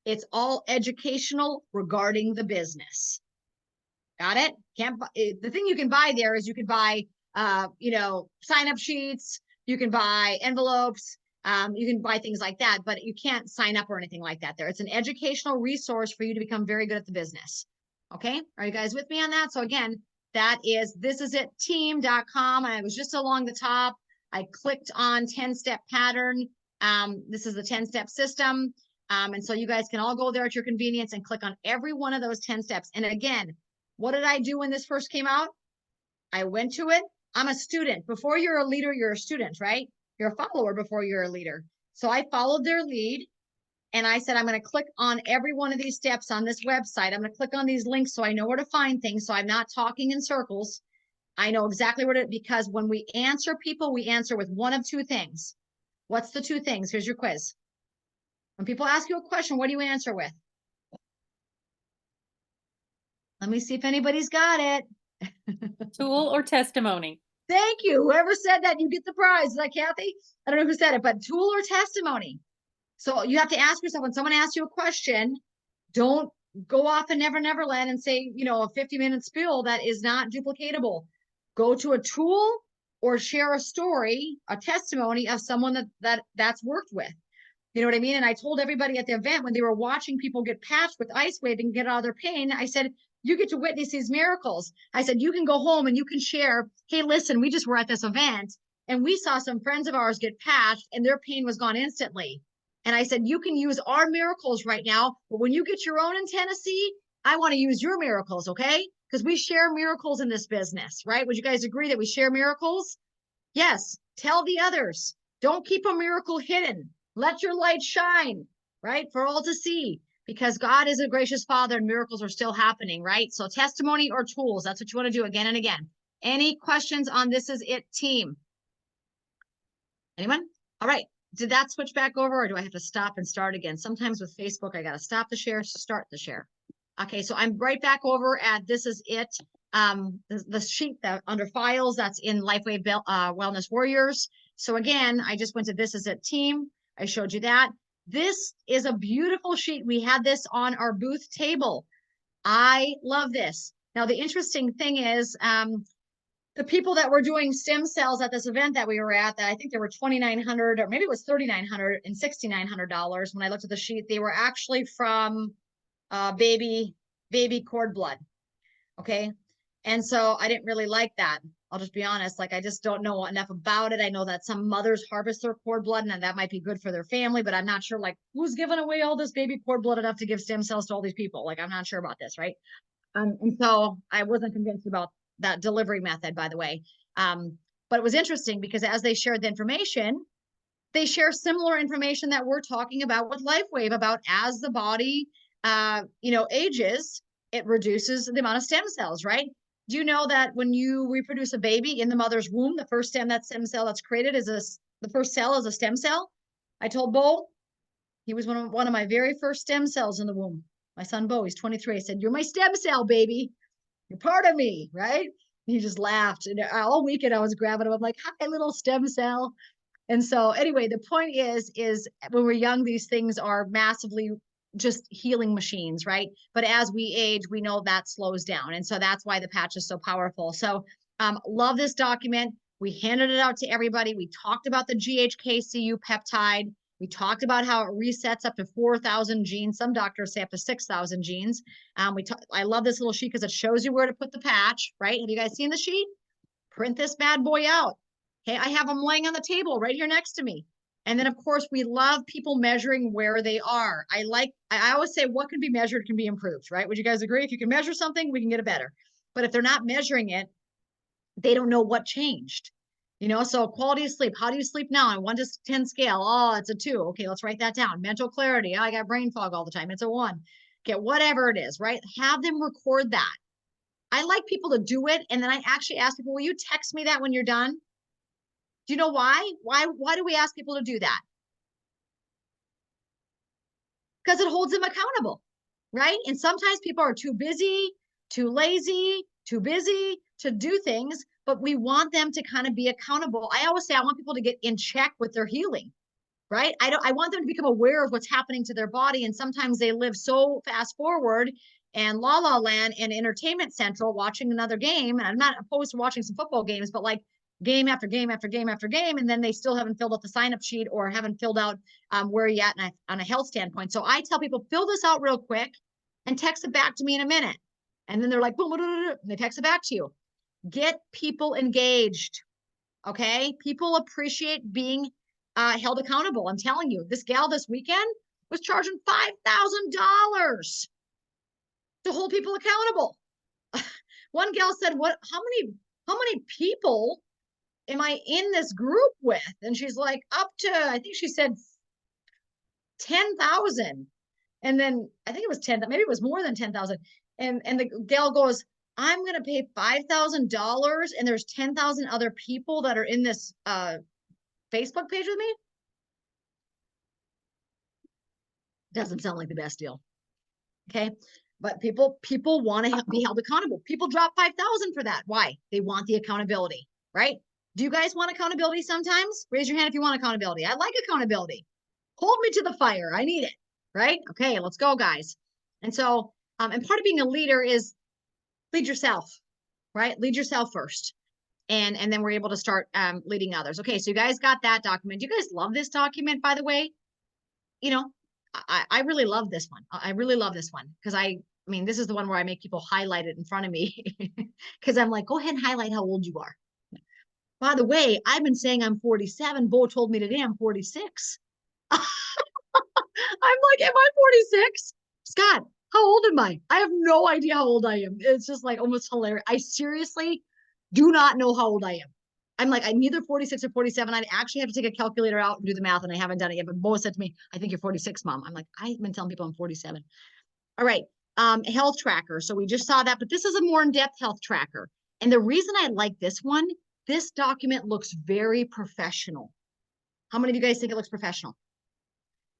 It's all educational regarding the business. Got it? The thing you can buy there is you can buy, sign-up sheets. You can buy envelopes. You can buy things like that, but you can't sign up or anything like that there. It's an educational resource for you to become very good at the business. Okay. Are you guys with me on that? So again, that is thisisitteam.com. I was just along the top. I clicked on 10-step pattern. This is the 10-step system. And so you guys can all go there at your convenience and click on every one of those 10 steps. And again, what did I do when this first came out? I went to it. I'm a student. Before you're a leader, you're a student, right? You're a follower before you're a leader. So I followed their lead, and I said, I'm going to click on every one of these steps on this website. I'm going to click on these links so I know where to find things. So I'm not talking in circles. I know exactly where to, because when we answer people, we answer with one of two things. What's the two things? Here's your quiz. When people ask you a question, what do you answer with? Let me see if anybody's got it. Tool or testimony? Thank you. Whoever said that, you get the prize. Is that Kathy? I don't know who said it, but tool or testimony. So you have to ask yourself, when someone asks you a question, don't go off in Never Neverland and say, a 50-minute spiel that is not duplicatable. Go to a tool or share a story, a testimony of someone that's worked with. You know what I mean? And I told everybody at the event when they were watching people get patched with LifeWave and get out of their pain, I said, you get to witness these miracles. I said, you can go home and you can share, hey, listen, we just were at this event and we saw some friends of ours get patched and their pain was gone instantly. And I said, you can use our miracles right now, but when you get your own in Tennessee, I want to use your miracles, okay? Because we share miracles in this business, right? Would you guys agree that we share miracles? Yes. Tell the others. Don't keep a miracle hidden. Let your light shine, right? For all to see, because God is a gracious Father and miracles are still happening, right? So testimony or tools, that's what you want to do again and again. Any questions on This Is It Team? Anyone? All right. Did that switch back over or do I have to stop and start again? Sometimes with Facebook, I got to stop the share, start the share. Okay, so I'm right back over at This Is It. The sheet that under files, that's in LifeWave Wellness Warriors. So again, I just went to This Is It Team. I showed you that. This is a beautiful sheet. We had this on our booth table. I love this. Now, the interesting thing is, the people that were doing stem cells at this event that we were at, that I think there were $2,900 or maybe it was $3,900 and $6,900 when I looked at the sheet, they were actually from baby cord blood. Okay. And so I didn't really like that. I'll just be honest. Like, I just don't know enough about it. I know that some mothers harvest their cord blood and that might be good for their family, but I'm not sure like who's giving away all this baby cord blood enough to give stem cells to all these people. Like, I'm not sure about this. Right. And so I wasn't convinced about that delivery method, by the way. But it was interesting because as they shared the information, they share similar information that we're talking about with LifeWave about as the body, ages, it reduces the amount of stem cells, right? Do you know that when you reproduce a baby in the mother's womb, the first stem cell that's created the first cell is a stem cell? I told Bo, he was one of my very first stem cells in the womb. My son Bo, he's 23. I said, "You're my stem cell, baby. You're part of me," right? And he just laughed. And all weekend I was grabbing him. I'm like, "Hi, little stem cell." And so anyway, the point is when we're young, these things are massively just healing machines, right? But as we age, we know that slows down. And so that's why the patch is so powerful. So Love this document. We handed it out to everybody. We talked about the GHKCU peptide. We talked about how it resets up to 4,000 genes. Some doctors say up to 6,000 genes. I love this little sheet because it shows you where to put the patch, right? Have you guys seen the sheet? Print this bad boy out. Okay, I have them laying on the table right here next to me. And then, of course, we love people measuring where they are. I always say what can be measured can be improved, right? Would you guys agree? If you can measure something, we can get it better. But if they're not measuring it, they don't know what changed. So quality of sleep. How do you sleep now on 1 to 10 scale? Oh, it's a 2. Okay, let's write that down. Mental clarity. Oh, I got brain fog all the time. It's a 1. Okay, whatever it is, right? Have them record that. I like people to do it. And then I actually ask people, will you text me that when you're done? Do you know why? Why do we ask people to do that? Because it holds them accountable, right? And sometimes people are too busy, too lazy, too busy to do things, but we want them to kind of be accountable. I always say I want people to get in check with their healing, right? I want them to become aware of what's happening to their body. And sometimes they live so fast forward and La La Land and Entertainment Central watching another game. And I'm not opposed to watching some football games, but like game after game after game after game, and then they still haven't filled out the sign-up sheet or haven't filled out where you're at on a health standpoint. So I tell people, fill this out real quick and text it back to me in a minute. And then they're like, boom, and they text it back to you. Get people engaged, okay? People appreciate being held accountable. I'm telling you, this gal this weekend was charging $5,000 to hold people accountable. One gal said, how many people am I in this group with? And she's like, up to, I think she said 10,000. And then I think it was 10, maybe it was more than 10,000. And the gal goes, I'm going to pay $5,000 and there's 10,000 other people that are in this Facebook page with me. Doesn't sound like the best deal. Okay. But people want to be held accountable. People drop 5,000 for that. Why? They want the accountability, right? Do you guys want accountability sometimes? Raise your hand if you want accountability. I like accountability. Hold me to the fire. I need it, right? Okay, let's go, guys. And so, and part of being a leader is lead yourself, right? Lead yourself first. And then we're able to start leading others. Okay, so you guys got that document. Do you guys love this document, by the way? I really love this one. I really love this one because I mean, this is the one where I make people highlight it in front of me because I'm like, go ahead and highlight how old you are. By the way, I've been saying I'm 47. Bo told me today I'm 46. I'm like, am I 46? Scott, how old am I? I have no idea how old I am. It's just like almost hilarious. I seriously do not know how old I am. I'm like, I'm either 46 or 47. I'd actually have to take a calculator out and do the math, and I haven't done it yet. But Bo said to me, I think you're 46, Mom. I'm like, I've been telling people I'm 47. All right. Health tracker. So we just saw that, but this is a more in-depth health tracker. And the reason I like this one, this document looks very professional. How many of you guys think it looks professional?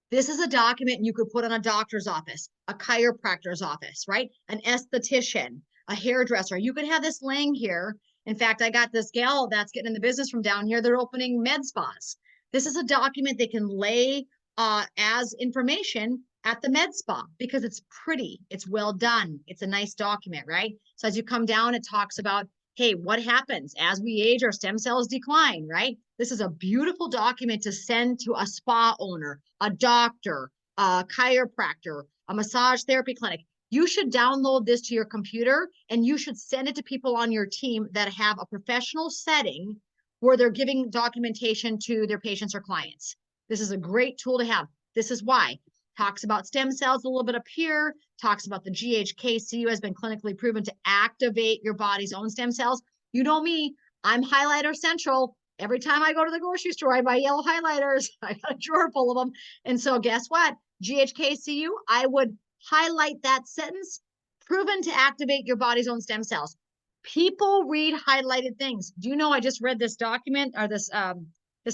This is a document you could put on a doctor's office, a chiropractor's office, right? An esthetician, a hairdresser. You could have this laying here. In fact, I got this gal that's getting in the business from down here. They're opening med spas. This is a document they can lay as information at the med spa because it's pretty, it's well done, it's a nice document, right? So as you come down, it talks about, hey, what happens as we age, our stem cells decline, right? This is a beautiful document to send to a spa owner, a doctor, a chiropractor, a massage therapy clinic. You should download this to your computer and you should send it to people on your team that have a professional setting where they're giving documentation to their patients or clients. This is a great tool to have. This is why. Talks about stem cells a little bit up here, talks about the GHKCU has been clinically proven to activate your body's own stem cells. You know me, I'm highlighter central. Every time I go to the grocery store, I buy yellow highlighters. I got a drawer full of them. And so guess what? GHKCU, I would highlight that sentence, proven to activate your body's own stem cells. People read highlighted things. Do you know I just read this document or this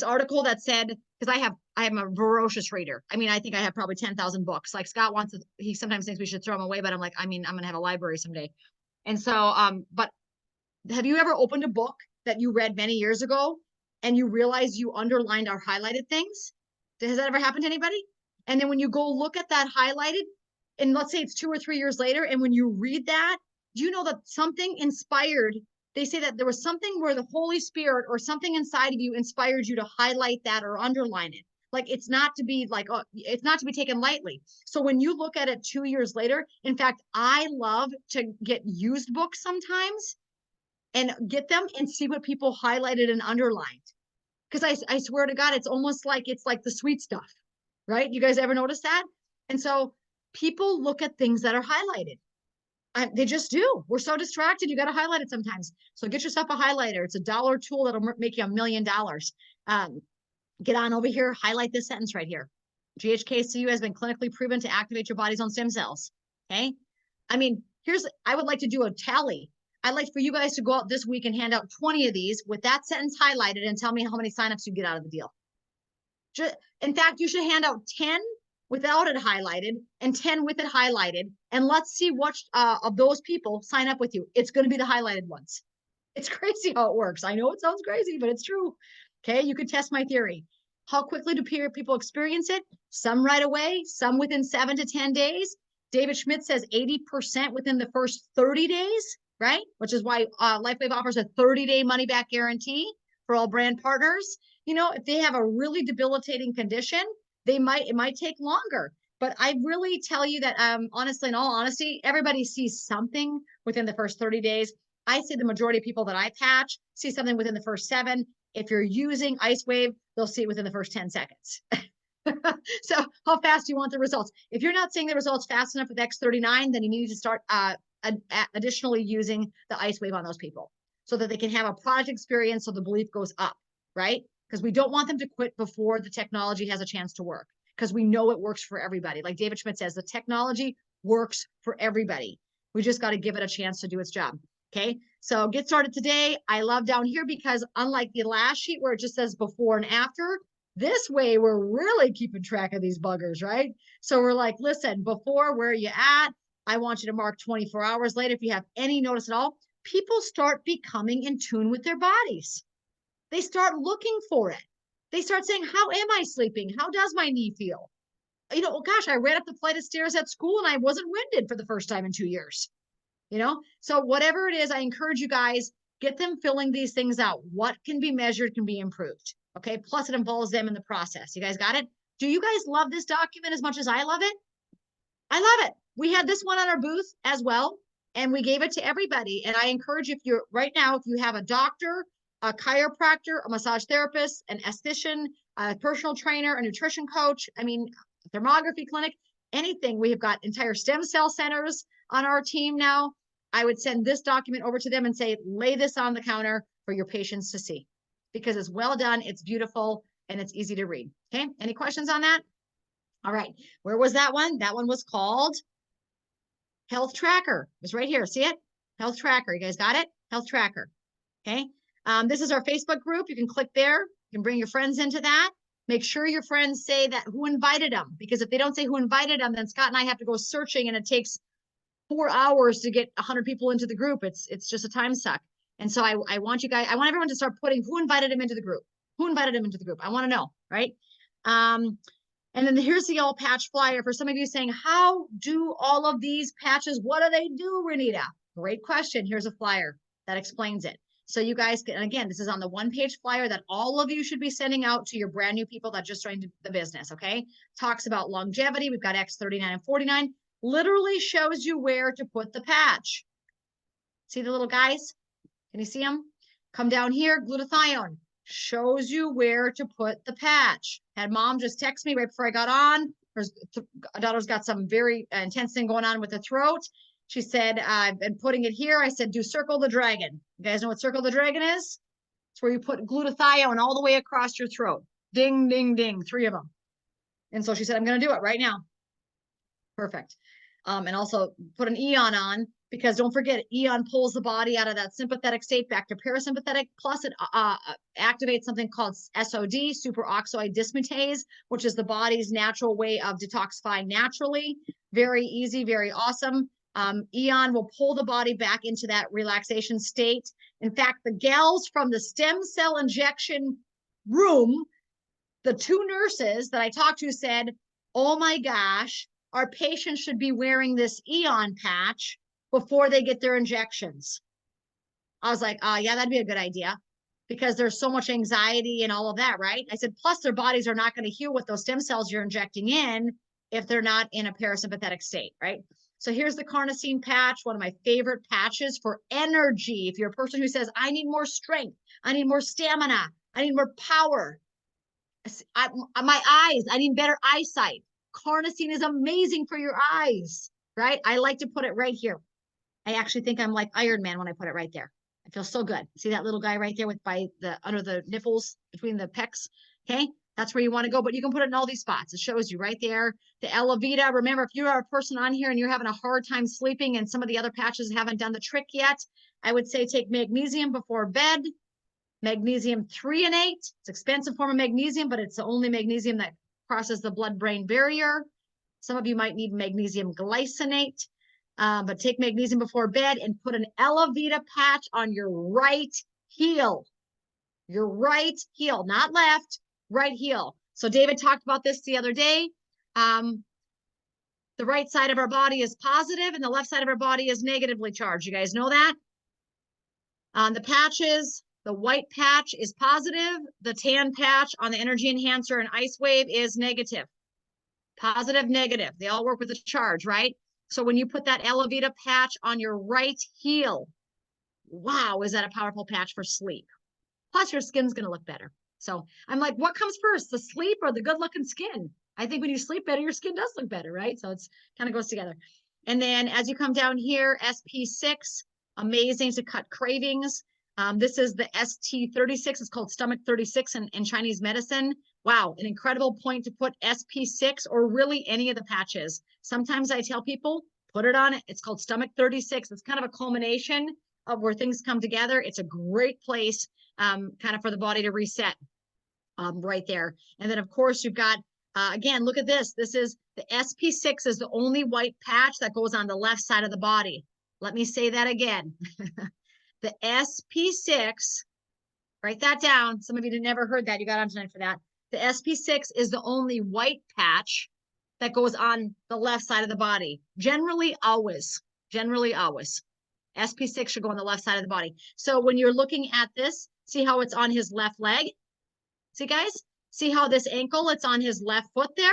article that said, because I am a voracious reader. I mean, I think I have probably 10,000 books. Like Scott wants to, he sometimes thinks we should throw them away, but I'm like, I mean, I'm going to have a library someday. And so, but have you ever opened a book that you read many years ago and you realize you underlined or highlighted things? Has that ever happened to anybody? And then when you go look at that highlighted, and let's say it's 2 or 3 years later, and when you read that, do you know that something inspired they say that there was something where the Holy Spirit or something inside of you inspired you to highlight that or underline it. Like it's not to be like, it's not to be taken lightly. So when you look at it 2 years later, in fact, I love to get used books sometimes and get them and see what people highlighted and underlined. Because I swear to God, it's almost like it's like the sweet stuff, right? You guys ever notice that? And so people look at things that are highlighted. They just do. We're so distracted. You got to highlight it sometimes. So get yourself a highlighter. It's a $1 tool that'll make you $1 million. Get on over here, highlight this sentence right here. GHKCU has been clinically proven to activate your body's own stem cells. Okay. I mean, I would like to do a tally. I'd like for you guys to go out this week and hand out 20 of these with that sentence highlighted and tell me how many signups you get out of the deal. In fact, you should hand out 10 without it highlighted and 10 with it highlighted. And let's see what of those people sign up with you. It's going to be the highlighted ones. It's crazy how it works. I know it sounds crazy, but it's true. Okay, you can test my theory. How quickly do people experience it? Some right away, some within 7 to 10 days. David Schmidt says 80% within the first 30 days, right? Which is why LifeWave offers a 30-day money-back guarantee for all brand partners. You know, if they have a really debilitating condition, it might take longer. But I really tell you that, honestly, in all honesty, everybody sees something within the first 30 days. I say the majority of people that I patch see something within the first 7. If you're using IceWave, they'll see it within the first 10 seconds. So how fast do you want the results? If you're not seeing the results fast enough with X39, then you need to start additionally using the IceWave on those people so that they can have a product experience so the belief goes up, right? Because we don't want them to quit before the technology has a chance to work, because we know it works for everybody. Like David Schmidt says, the technology works for everybody. We just got to give it a chance to do its job. Okay, so get started today. I love down here because unlike the last sheet where it just says before and after, this way we're really keeping track of these buggers, right? So we're like, listen, before, where are you at? I want you to mark 24 hours later. If you have any notice at all, people start becoming in tune with their bodies. They start looking for it. They start saying, how am I sleeping? How does my knee feel? You know, oh gosh, I ran up the flight of stairs at school and I wasn't winded for the first time in 2 years. You know, so whatever it is, I encourage you guys, get them filling these things out. What can be measured can be improved. Okay. Plus it involves them in the process. You guys got it? Do you guys love this document as much as I love it? I love it. We had this one on our booth as well, and we gave it to everybody. And I encourage you, if you're right now, if you have a doctor, a chiropractor, a massage therapist, an esthetician, a personal trainer, a nutrition coach, I mean, a thermography clinic, anything. We have got entire stem cell centers on our team now. I would send this document over to them and say, lay this on the counter for your patients to see, because it's well done, it's beautiful, and it's easy to read. Okay, any questions on that? All right, where was that one? That one was called Health Tracker. It's right here, see it? Health Tracker, you guys got it? Health Tracker, okay? This is our Facebook group. You can click there. You can bring your friends into that. Make sure your friends say that who invited them, because if they don't say who invited them, then Scott and I have to go searching, and it takes 4 hours to get 100 people into the group. It's just a time suck. And so I want you guys, I want everyone to start putting who invited him into the group. Who invited him into the group? I want to know, right? And then here's the all patch flyer for some of you saying, how do all of these patches, what do they do, Renita? Great question. Here's a flyer that explains it. So you guys can, and again, this is on the 1-page flyer that all of you should be sending out to your brand new people that just joined the business, okay? Talks about longevity. We've got X39 and 49. Literally shows you where to put the patch. See the little guys? Can you see them? Come down here, glutathione. Shows you where to put the patch. Had mom just text me right before I got on. Her daughter's got some very intense thing going on with the throat. She said, I've been putting it here. I said, do circle the dragon. You guys know what circle the dragon is? It's where you put glutathione all the way across your throat. Ding, ding, ding, 3 of them. And so she said, I'm going to do it right now. Perfect. And also put an Eon on, because don't forget, Eon pulls the body out of that sympathetic state back to parasympathetic. Plus it activates something called SOD, superoxide dismutase, which is the body's natural way of detoxifying naturally. Very easy, very awesome. Eon will pull the body back into that relaxation state. In fact, the gals from the stem cell injection room, the 2 nurses that I talked to said, oh my gosh, our patients should be wearing this Eon patch before they get their injections. I was like, yeah, that'd be a good idea because there's so much anxiety and all of that, right? I said, plus their bodies are not going to heal with those stem cells you're injecting in if they're not in a parasympathetic state, right? So here's the carnosine patch, one of my favorite patches for energy. If you're a person who says, I need more strength, I need more stamina, I need more power, my eyes, I need better eyesight. Carnosine is amazing for your eyes, right? I like to put it right here. I actually think I'm like Iron Man when I put it right there. I feel so good. See that little guy right there with by the under the nipples between the pecs? Okay, that's where you want to go, but you can put it in all these spots. It shows you right there. The Elavita. Remember, if you are a person on here and you're having a hard time sleeping and some of the other patches haven't done the trick yet, I would say take magnesium before bed. Magnesium threonate. It's an expensive form of magnesium, but it's the only magnesium that crosses the blood-brain barrier. Some of you might need magnesium glycinate. But take magnesium before bed and put an Elavita patch on your right heel. Your right heel, not left, right heel. So David talked about this the other day. The right side of our body is positive and the left side of our body is negatively charged. You guys know that? The patches, the white patch is positive. The tan patch on the Energy Enhancer and LifeWave is negative. Positive, negative. They all work with the charge, right? So when you put that Elavita patch on your right heel, wow, is that a powerful patch for sleep? Plus your skin's going to look better. So I'm like, what comes first, the sleep or the good looking skin? I think when you sleep better, your skin does look better, right? So it's kind of goes together. And then as you come down here, SP6, amazing to cut cravings. This is the ST36. It's called stomach 36 in Chinese medicine. Wow, an incredible point to put SP6 or really any of the patches. Sometimes I tell people, put it on it. It's called stomach 36. It's kind of a culmination of where things come together. It's a great place kind of for the body to reset right there. And then, of course, you've got, again, look at this. This is the SP6 is the only white patch that goes on the left side of the body. Let me say that again. The SP6, write that down. Some of you never heard that. You got on tonight for that. The SP6 is the only white patch that goes on the left side of the body. Generally always. SP6 should go on the left side of the body. So when you're looking at this, see how it's on his left leg? See, guys? See how this ankle, it's on his left foot there?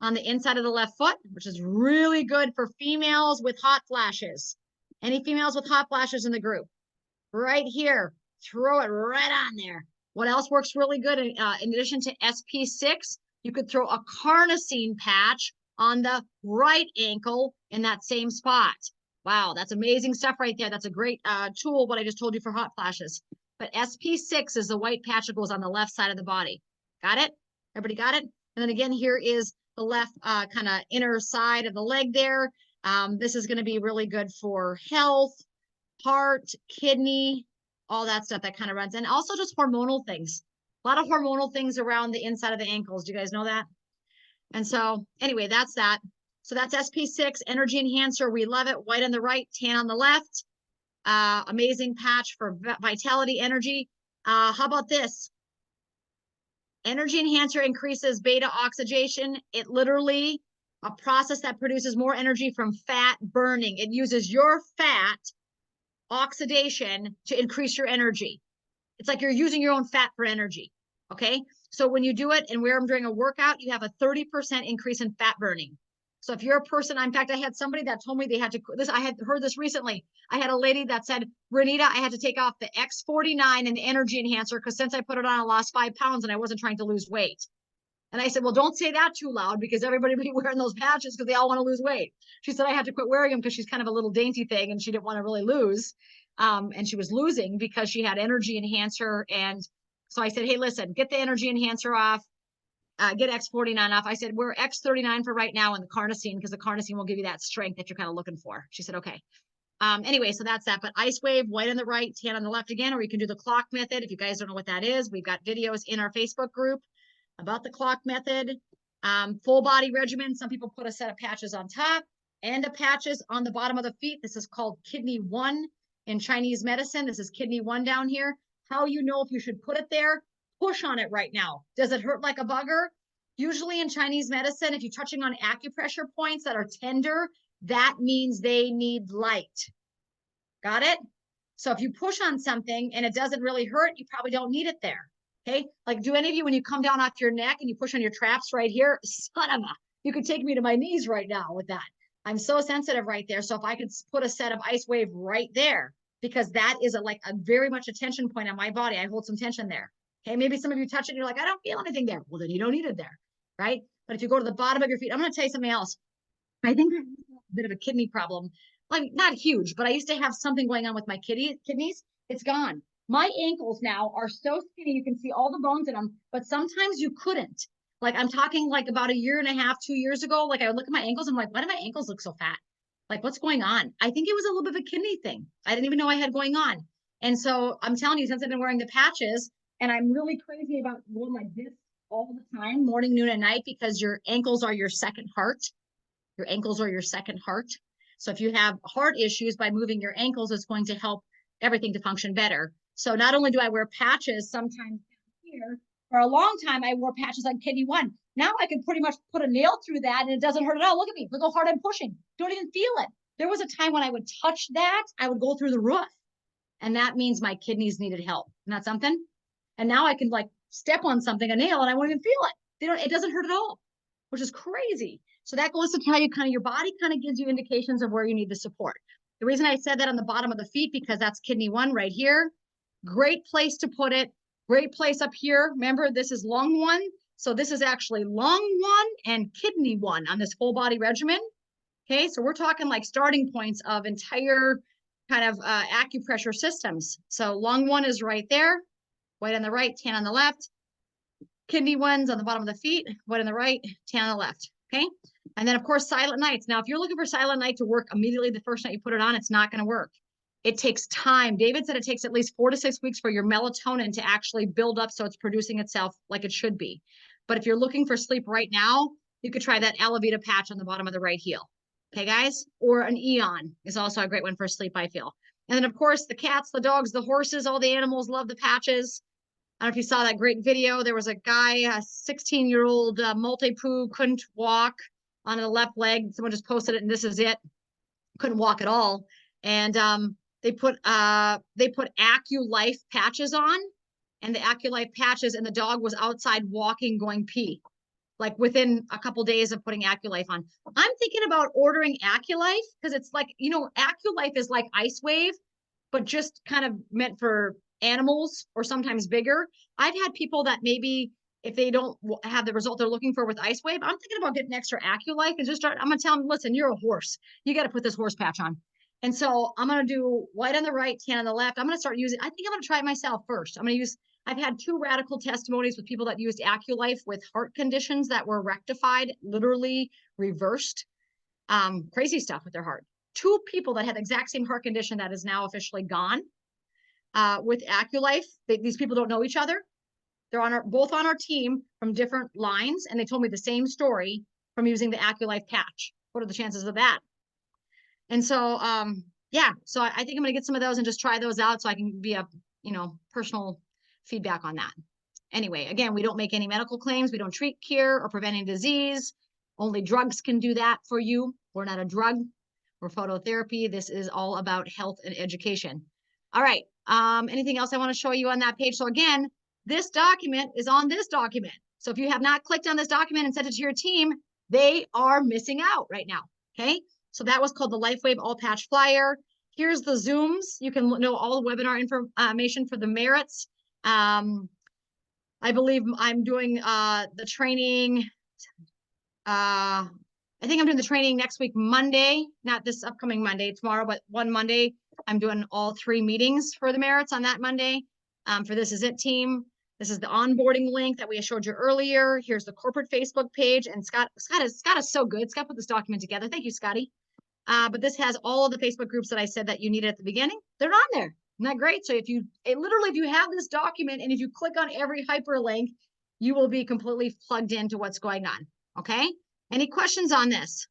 On the inside of the left foot, which is really good for females with hot flashes. Any females with hot flashes in the group? Right here. Throw it right on there. What else works really good? In addition to SP6, you could throw a carnosine patch on the right ankle in that same spot. Wow, that's amazing stuff right there. That's a great tool, what I just told you for hot flashes. But SP6 is the white patch that goes on the left side of the body. Got it? Everybody got it? And then again, here is the left kind of inner side of the leg there. This is going to be really good for health, heart, kidney, all that stuff that kind of runs. And also just hormonal things. A lot of hormonal things around the inside of the ankles. Do you guys know that? And so anyway, that's that. So that's SP6, Energy Enhancer. We love it. White on the right, tan on the left. Amazing patch for vitality, energy. How about this? Energy Enhancer increases beta oxidation. It literally, a process that produces more energy from fat burning. It uses your fat oxidation to increase your energy. It's like you're using your own fat for energy. Okay. So when you do it and wear them during a workout, you have a 30% increase in fat burning. So if you're a person, in fact, I had somebody that told me they had to, I had heard this recently. I had a lady that said, Renita, I had to take off the X49 and the Energy Enhancer because since I put it on, I lost 5 pounds and I wasn't trying to lose weight. And I said, well, don't say that too loud because everybody will be wearing those patches because they all want to lose weight. She said, I had to quit wearing them because she's kind of a little dainty thing and she didn't want to really lose. And she was losing because she had Energy Enhancer. And so I said, hey, listen, get the Energy Enhancer off. Get X49 off. I said, we're X39 for right now and the carnosine because the carnosine will give you that strength that you're kind of looking for. She said, okay. Anyway, so that's that. But LifeWave, white on the right, tan on the left again, or you can do the clock method. If you guys don't know what that is, we've got videos in our Facebook group about the clock method. Full body regimen. Some people put a set of patches on top and the patches on the bottom of the feet. This is called kidney 1 in Chinese medicine. This is kidney 1 down here. How you know if you should put it there? Push on it right now. Does it hurt like a bugger? Usually in Chinese medicine, if you're touching on acupressure points that are tender, that means they need light. Got it? So if you push on something and it doesn't really hurt, you probably don't need it there. Okay. Like, do any of you, when you come down off your neck and you push on your traps right here, son of a, you could take me to my knees right now with that. I'm so sensitive right there. So if I could put a set of LifeWave right there, because that is like a very much a tension point on my body. I hold some tension there. Okay. Maybe some of you touch it and you're like, I don't feel anything there. Well, then you don't need it there. Right. But if you go to the bottom of your feet, I'm going to tell you something else. I think I have a bit of a kidney problem. Like, not huge, but I used to have something going on with my kidneys. It's gone. My ankles now are so skinny. You can see all the bones in them, but sometimes you couldn't. Like, I'm talking like about a year and a half, 2 years ago. Like, I would look at my ankles. I'm like, why do my ankles look so fat? Like, what's going on? I think it was a little bit of a kidney thing. I didn't even know I had going on. And so I'm telling you, since I've been wearing the patches, and I'm really crazy about going like this all the time, morning, noon, and night, because your ankles are your second heart. Your ankles are your second heart. So if you have heart issues, by moving your ankles, it's going to help everything to function better. So not only do I wear patches sometimes here, for a long time, I wore patches on kidney one. Now I can pretty much put a nail through that and it doesn't hurt at all. Look at me. Look how hard I'm pushing. Don't even feel it. There was a time when I would touch that, I would go through the roof. And that means my kidneys needed help. Isn't that something? And now I can like step on something, a nail, and I won't even feel it. It doesn't hurt at all, which is crazy. So that goes to tell you kind of your body kind of gives you indications of where you need the support. The reason I said that on the bottom of the feet, because that's kidney one right here. Great place to put it. Great place up here. Remember, this is lung one. So this is actually lung one and kidney one on this whole body regimen. Okay, so we're talking like starting points of entire kind of acupressure systems. So lung one is right there, white on the right, tan on the left. Kidney one's on the bottom of the feet, white on the right, tan on the left. Okay. And then of course, silent nights. Now, if you're looking for silent night to work immediately the first night you put it on, it's not going to work. It takes time. David said it takes at least 4 to 6 weeks for your melatonin to actually build up so it's producing itself like it should be. But if you're looking for sleep right now, you could try that Alavita patch on the bottom of the right heel. Okay, guys? Or an Eon is also a great one for sleep, I feel. And then of course, the cats, the dogs, the horses, all the animals love the patches. I don't know if you saw that great video. There was a guy, a 16-year-old multi-poo, couldn't walk on the left leg. Someone just posted it, and this is it. Couldn't walk at all. And they put AccuLife patches on, and the AccuLife patches, and the dog was outside walking, going pee, like within a couple days of putting AccuLife on. I'm thinking about ordering AccuLife because it's like, you know, AccuLife is like LifeWave, but just kind of meant for animals or sometimes bigger. I've had people that maybe if they don't have the result they're looking for with LifeWave, I'm thinking about getting extra AccuLife and just start. I'm gonna tell them, listen, you're a horse. You got to put this horse patch on. And so I'm gonna do white on the right, tan on the left. I'm gonna start using. I think I'm gonna try it myself first. I'm gonna use. I've had 2 radical testimonies with people that used AccuLife with heart conditions that were rectified, literally reversed. Crazy stuff with their heart. 2 people that had the exact same heart condition that is now officially gone. With AccuLife, these people don't know each other. They're both on our team from different lines, and they told me the same story from using the AccuLife patch. What are the chances of that? And so, yeah, so I think I'm gonna get some of those and just try those out so I can be a, personal feedback on that. Anyway, again, we don't make any medical claims. We don't treat, cure, or prevent any disease. Only drugs can do that for you. We're not a drug. We're phototherapy. This is all about health and education. All right. Anything else I want to show you on that page? So again, this document is on this document. So if you have not clicked on this document and sent it to your team, they are missing out right now. Okay. So that was called the LifeWave All Patch Flyer. Here's the Zooms. You can know all the webinar information for the merits. I believe I'm doing the training. I think I'm doing the training next week, Monday, not this upcoming Monday, tomorrow, but one Monday. I'm doing all 3 meetings for the merits on that Monday. For This Is It team. This is the onboarding link that we showed you earlier. Here's the corporate Facebook page. And Scott is so good. Scott put this document together. Thank you, Scotty. But this has all of the Facebook groups that I said that you needed at the beginning. They're on there. Isn't that great? So if you have this document and if you click on every hyperlink, you will be completely plugged into what's going on. Okay. Any questions on this?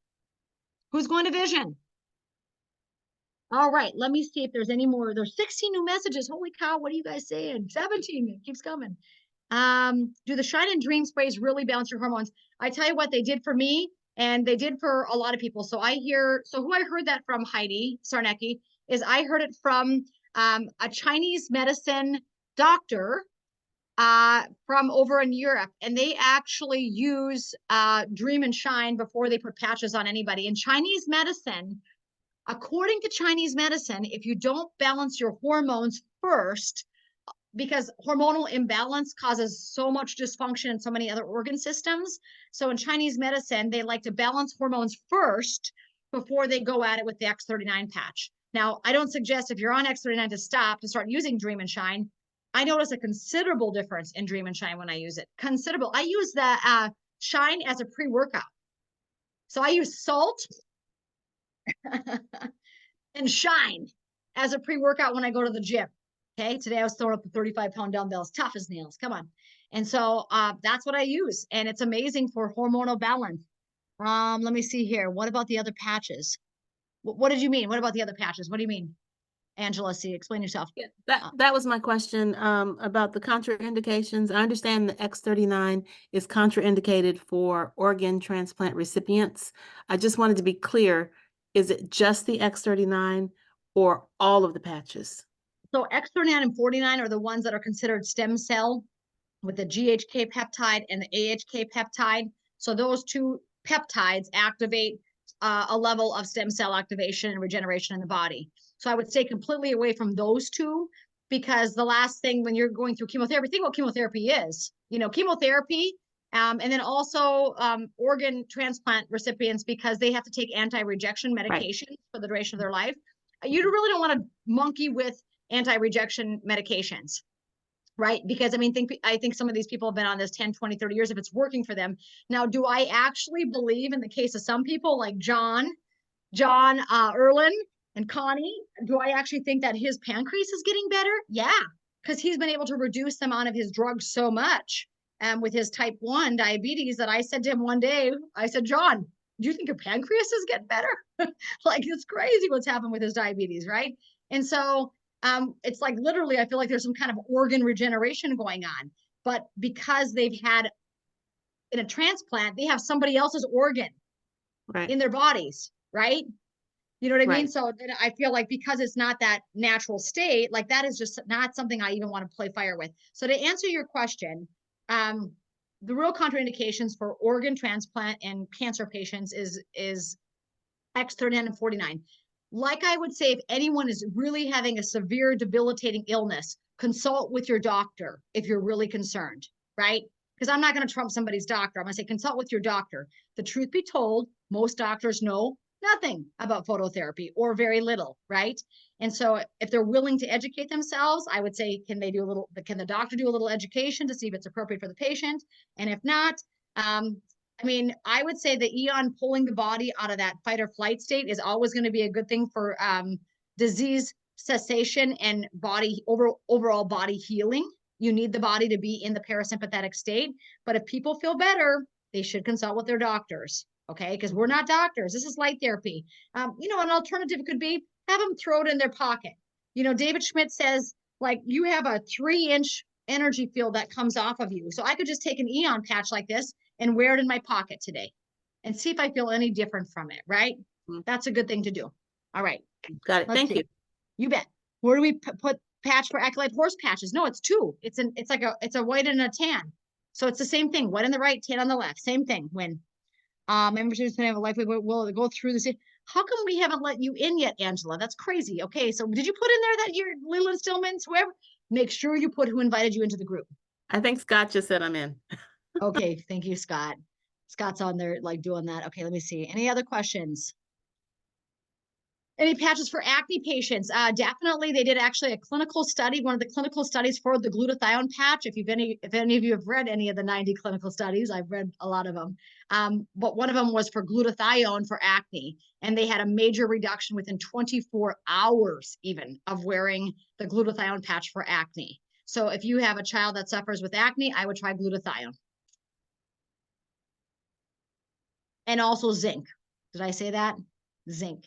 Who's going to Vision? All right, let me see if there's any more. There's 16 new messages. Holy cow, what are you guys saying? 17, it keeps coming. Do the Shine and Dream sprays really balance your hormones? I tell you what, they did for me, and they did for a lot of people. So who I heard that from, Heidi Sarnecki, is I heard it from a Chinese medicine doctor from over in Europe, and they actually use Dream and Shine before they put patches on anybody. In Chinese medicine, according to Chinese medicine, if you don't balance your hormones first, because hormonal imbalance causes so much dysfunction in so many other organ systems. So in Chinese medicine, they like to balance hormones first before they go at it with the X39 patch. Now, I don't suggest if you're on X39 to start using Dream and Shine. I notice a considerable difference in Dream and Shine when I use it. Considerable. I use the Shine as a pre-workout. So I use salt and Shine as a pre-workout when I go to the gym. Okay, today I was throwing up the 35-pound dumbbells, tough as nails. Come on. And so that's what I use. And it's amazing for hormonal balance. Let me see here. What about the other patches? What did you mean? What about the other patches? What do you mean? Angela, explain yourself. Yeah, that was my question about the contraindications. I understand the X39 is contraindicated for organ transplant recipients. I just wanted to be clear, is it just the X39 or all of the patches? So X39 and 49 are the ones that are considered stem cell with the GHK peptide and the AHK peptide. So those two peptides activate a level of stem cell activation and regeneration in the body. So I would stay completely away from those two, because the last thing when you're going through chemotherapy, think what chemotherapy is, chemotherapy, and then also organ transplant recipients, because they have to take anti-rejection medications for the duration of their life. You really don't want to monkey with anti-rejection medications, right? Because I think some of these people have been on this 10, 20, 30 years if it's working for them. Now, do I actually believe in the case of some people like John Erlin and Connie, do I actually think that his pancreas is getting better? Yeah, because he's been able to reduce the amount of his drugs so much with his type 1 diabetes that I said to him one day, I said, John, do you think your pancreas is getting better? Like, it's crazy what's happened with his diabetes, right? And so it's like literally, I feel like there's some kind of organ regeneration going on. But because they've had in a transplant, they have somebody else's organ in their bodies, right? You know what I mean? So then I feel like because it's not that natural state, like that is just not something I even want to play fire with. So to answer your question, the real contraindications for organ transplant and cancer patients is X39 and 49. Like I would say, if anyone is really having a severe debilitating illness, consult with your doctor if you're really concerned, right? Because I'm not going to trump somebody's doctor. I'm going to say consult with your doctor. The truth be told, most doctors know nothing about phototherapy or very little, right? And so if they're willing to educate themselves, I would say, can the doctor do a little education to see if it's appropriate for the patient? And if not, I would say the Eon pulling the body out of that fight or flight state is always going to be a good thing for disease cessation and overall body healing. You need the body to be in the parasympathetic state. But if people feel better, they should consult with their doctors, okay? Because we're not doctors. This is light therapy. An alternative could be have them throw it in their pocket. David Schmidt says, like, you have a 3-inch energy field that comes off of you. So I could just take an Eon patch like this and wear it in my pocket today and see if I feel any different from it, right? That's a good thing to do. All right. Got it. Thank you. You bet. Where do we put patch for Acolyte horse patches? No, it's 2. It's a white and a tan. So it's the same thing. White on the right, tan on the left. Same thing. When membership have a LifeWave will go through this. How come we haven't let you in yet, Angela? That's crazy. Okay, so did you put in there that you're Leland Stillman's, whoever? Make sure you put who invited you into the group. I think Scott just said I'm in. Okay, thank you, Scott. Scott's on there like doing that. Okay, let me see. Any other questions? Any patches for acne patients? Definitely, they did actually a clinical study, one of the clinical studies for the glutathione patch. If any of you have read any of the 90 clinical studies, I've read a lot of them. But one of them was for glutathione for acne, and they had a major reduction within 24 hours even of wearing the glutathione patch for acne. So if you have a child that suffers with acne, I would try glutathione. And also zinc. Did I say that? Zinc.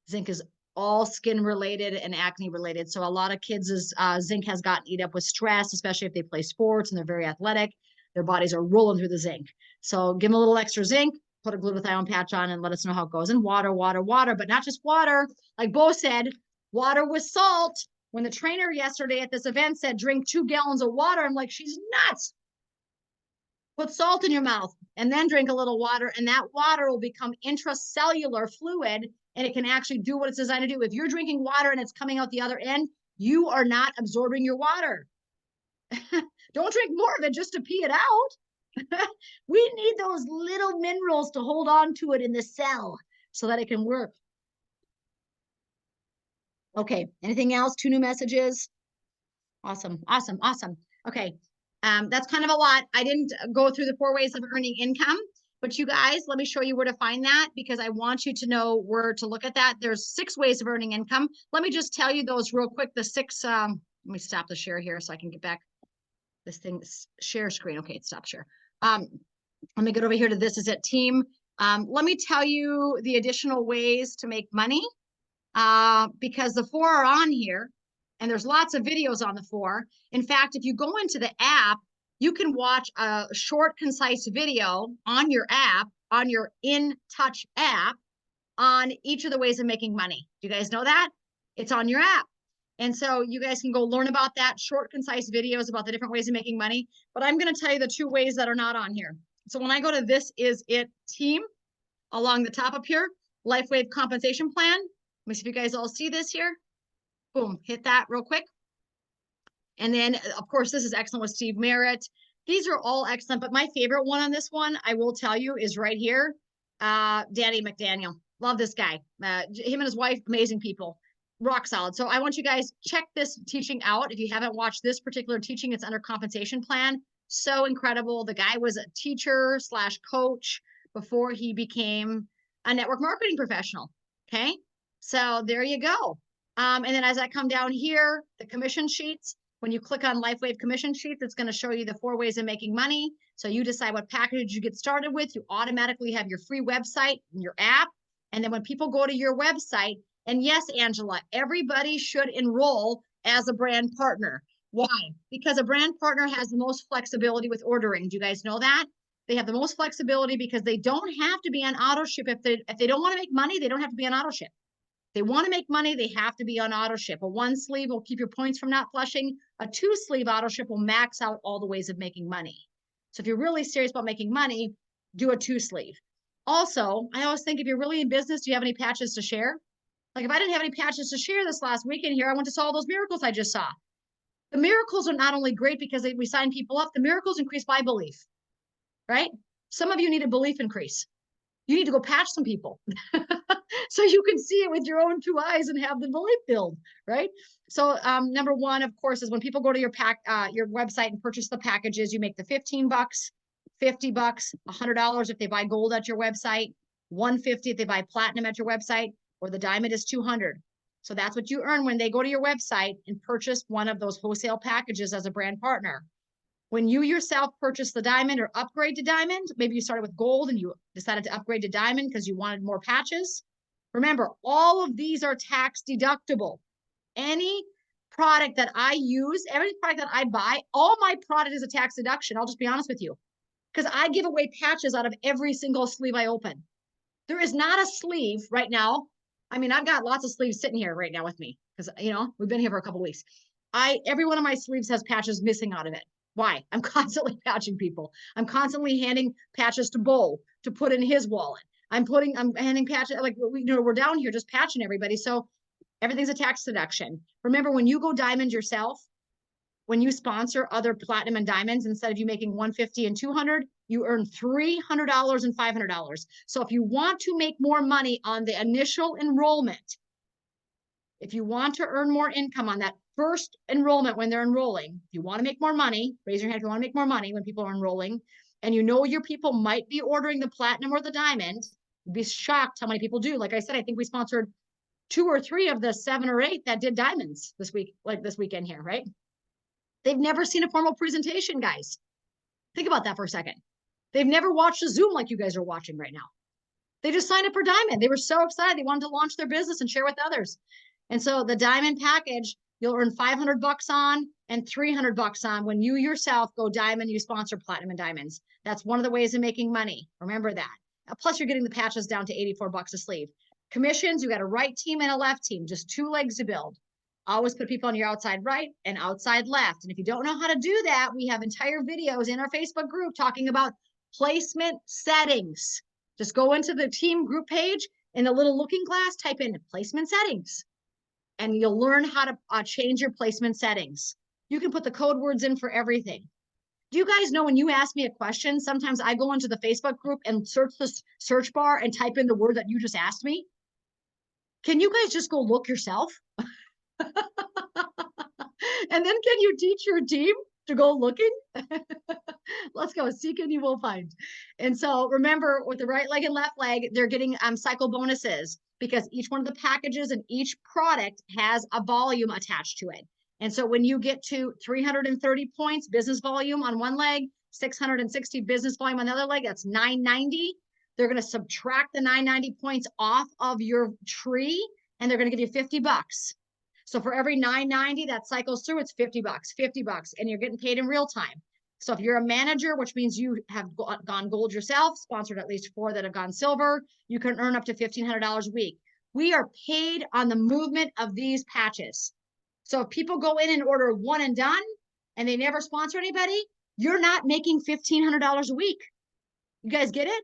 Zinc is all skin related and acne related. So a lot of kids' zinc has gotten eat up with stress, especially if they play sports and they're very athletic. Their bodies are rolling through the zinc. So give them a little extra zinc, put a glutathione patch on, and let us know how it goes. And water, but not just water. Like Bo said, water with salt When the trainer yesterday at this event said, drink 2 gallons of water, I'm like, she's nuts. Put salt in your mouth and then drink a little water, and that water will become intracellular fluid, and it can actually do what it's designed to do. If you're drinking water and it's coming out the other end, you are not absorbing your water. Don't drink more of it just to pee it out. We need those little minerals to hold on to it in the cell so that it can work. Okay, anything else? 2 new messages. Awesome, awesome, awesome. Okay, that's kind of a lot. I didn't go through the 4 ways of earning income, but you guys, let me show you where to find that, because I want you to know where to look at that. There's 6 ways of earning income. Let me just tell you those real quick. The 6, let me stop the share here so I can get back this thing, share screen. Okay, stop share. Let me get over here to this is it team. Let me tell you the additional ways to make money, because the 4 are on here. And there's lots of videos on the 4. In fact, if you go into the app, you can watch a short, concise video on your app, on your In Touch app, on each of the ways of making money. Do you guys know that? It's on your app. And so you guys can go learn about that, short, concise videos about the different ways of making money. But I'm going to tell you the 2 ways that are not on here. So when I go to This Is It team, along the top up here, LifeWave compensation plan. Let me see if you guys all see this here. Boom, hit that real quick. And then, of course, this is excellent with Steve Merritt. These are all excellent, but my favorite one on this one, I will tell you, is right here. Danny McDaniel. Love this guy. Him and his wife, amazing people. Rock solid. So I want you guys check this teaching out. If you haven't watched this particular teaching, it's under compensation plan. So incredible. The guy was a teacher / coach before he became a network marketing professional. Okay. So there you go. And then as I come down here, the commission sheets, when you click on LifeWave commission sheets, it's going to show you the 4 ways of making money. So you decide what package you get started with. You automatically have your free website and your app. And then when people go to your website, and yes, Angela, everybody should enroll as a brand partner. Why? Because a brand partner has the most flexibility with ordering. Do you guys know that? They have the most flexibility because they don't have to be on auto ship. If they don't want to make money, they don't have to be on auto ship. They want to make money, they have to be on auto ship. A 1 sleeve will keep your points from not flushing. A 2 sleeve auto ship will max out all the ways of making money. So if you're really serious about making money, do a 2 sleeve. Also, I always think if you're really in business, do you have any patches to share? Like if I didn't have any patches to share this last weekend here, I went to saw all those miracles I just saw. The miracles are not only great because we sign people up, the miracles increase my belief, right? Some of you need a belief increase. You need to go patch some people so you can see it with your own 2 eyes and have the belief build, right? So number 1, of course, is when people go to your website and purchase the packages, you make the $15, $50, $100 if they buy gold at your website, $150 if they buy platinum at your website, or the diamond is $200. So that's what you earn when they go to your website and purchase one of those wholesale packages as a brand partner. When you yourself purchase the diamond or upgrade to diamond, maybe you started with gold and you decided to upgrade to diamond because you wanted more patches. Remember, all of these are tax deductible. Any product that I use, every product that I buy, all my product is a tax deduction. I'll just be honest with you, because I give away patches out of every single sleeve I open. There is not a sleeve right now. I mean, I've got lots of sleeves sitting here right now with me because, you know, we've been here for a couple of weeks. Every one of my sleeves has patches missing out of it. Why? I'm constantly patching people. I'm constantly handing patches to Bo to put in his wallet. I'm handing patches, like, we're down here just patching everybody. So everything's a tax deduction. Remember, when you go diamond yourself, when you sponsor other platinum and diamonds, instead of you making $150 and $200, you earn $300 and $500. So if you want to make more money on the initial enrollment, if you want to earn more income on that first enrollment when they're enrolling, if you want to make more money, raise your hand if you want to make more money when people are enrolling, and you know your people might be ordering the platinum or the diamond, you'd be shocked how many people do. Like I said, I think we sponsored 2 or 3 of the 7 or 8 that did diamonds this week, like this weekend here, right? They've never seen a formal presentation, guys. Think about that for a second. They've never watched a Zoom like you guys are watching right now. They just signed up for diamond. They were so excited. They wanted to launch their business and share with others. And so the diamond package, you'll earn $500 on and $300 on when you yourself go diamond, you sponsor platinum and diamonds. That's one of the ways of making money. Remember that. Plus you're getting the patches down to $84 a sleeve. Commissions, you got a right team and a left team, just 2 legs to build. Always put people on your outside right and outside left. And if you don't know how to do that, we have entire videos in our Facebook group talking about placement settings. Just go into the team group page in the little looking glass, type in placement settings, and you'll learn how to change your placement settings. You can put the code words in for everything. Do you guys know when you ask me a question, sometimes I go into the Facebook group and search the search bar and type in the word that you just asked me? Can you guys just go look yourself? And then can you teach your team to go looking? Let's go. Seek and you will find. And so remember, with the right leg and left leg, they're getting cycle bonuses because each one of the packages and each product has a volume attached to it. And so when you get to 330 points business volume on one leg, 660 business volume on the other leg, that's 990. They're going to subtract the 990 points off of your tree, and they're going to give you 50 bucks. So for every 990 that cycles through, it's 50 bucks, 50 bucks, and you're getting paid in real time. So if you're a manager, which means you have gone gold yourself, sponsored at least 4 that have gone silver, you can earn up to $1,500 a week. We are paid on the movement of these patches. So if people go in and order one and done, and they never sponsor anybody, you're not making $1,500 a week. You guys get it?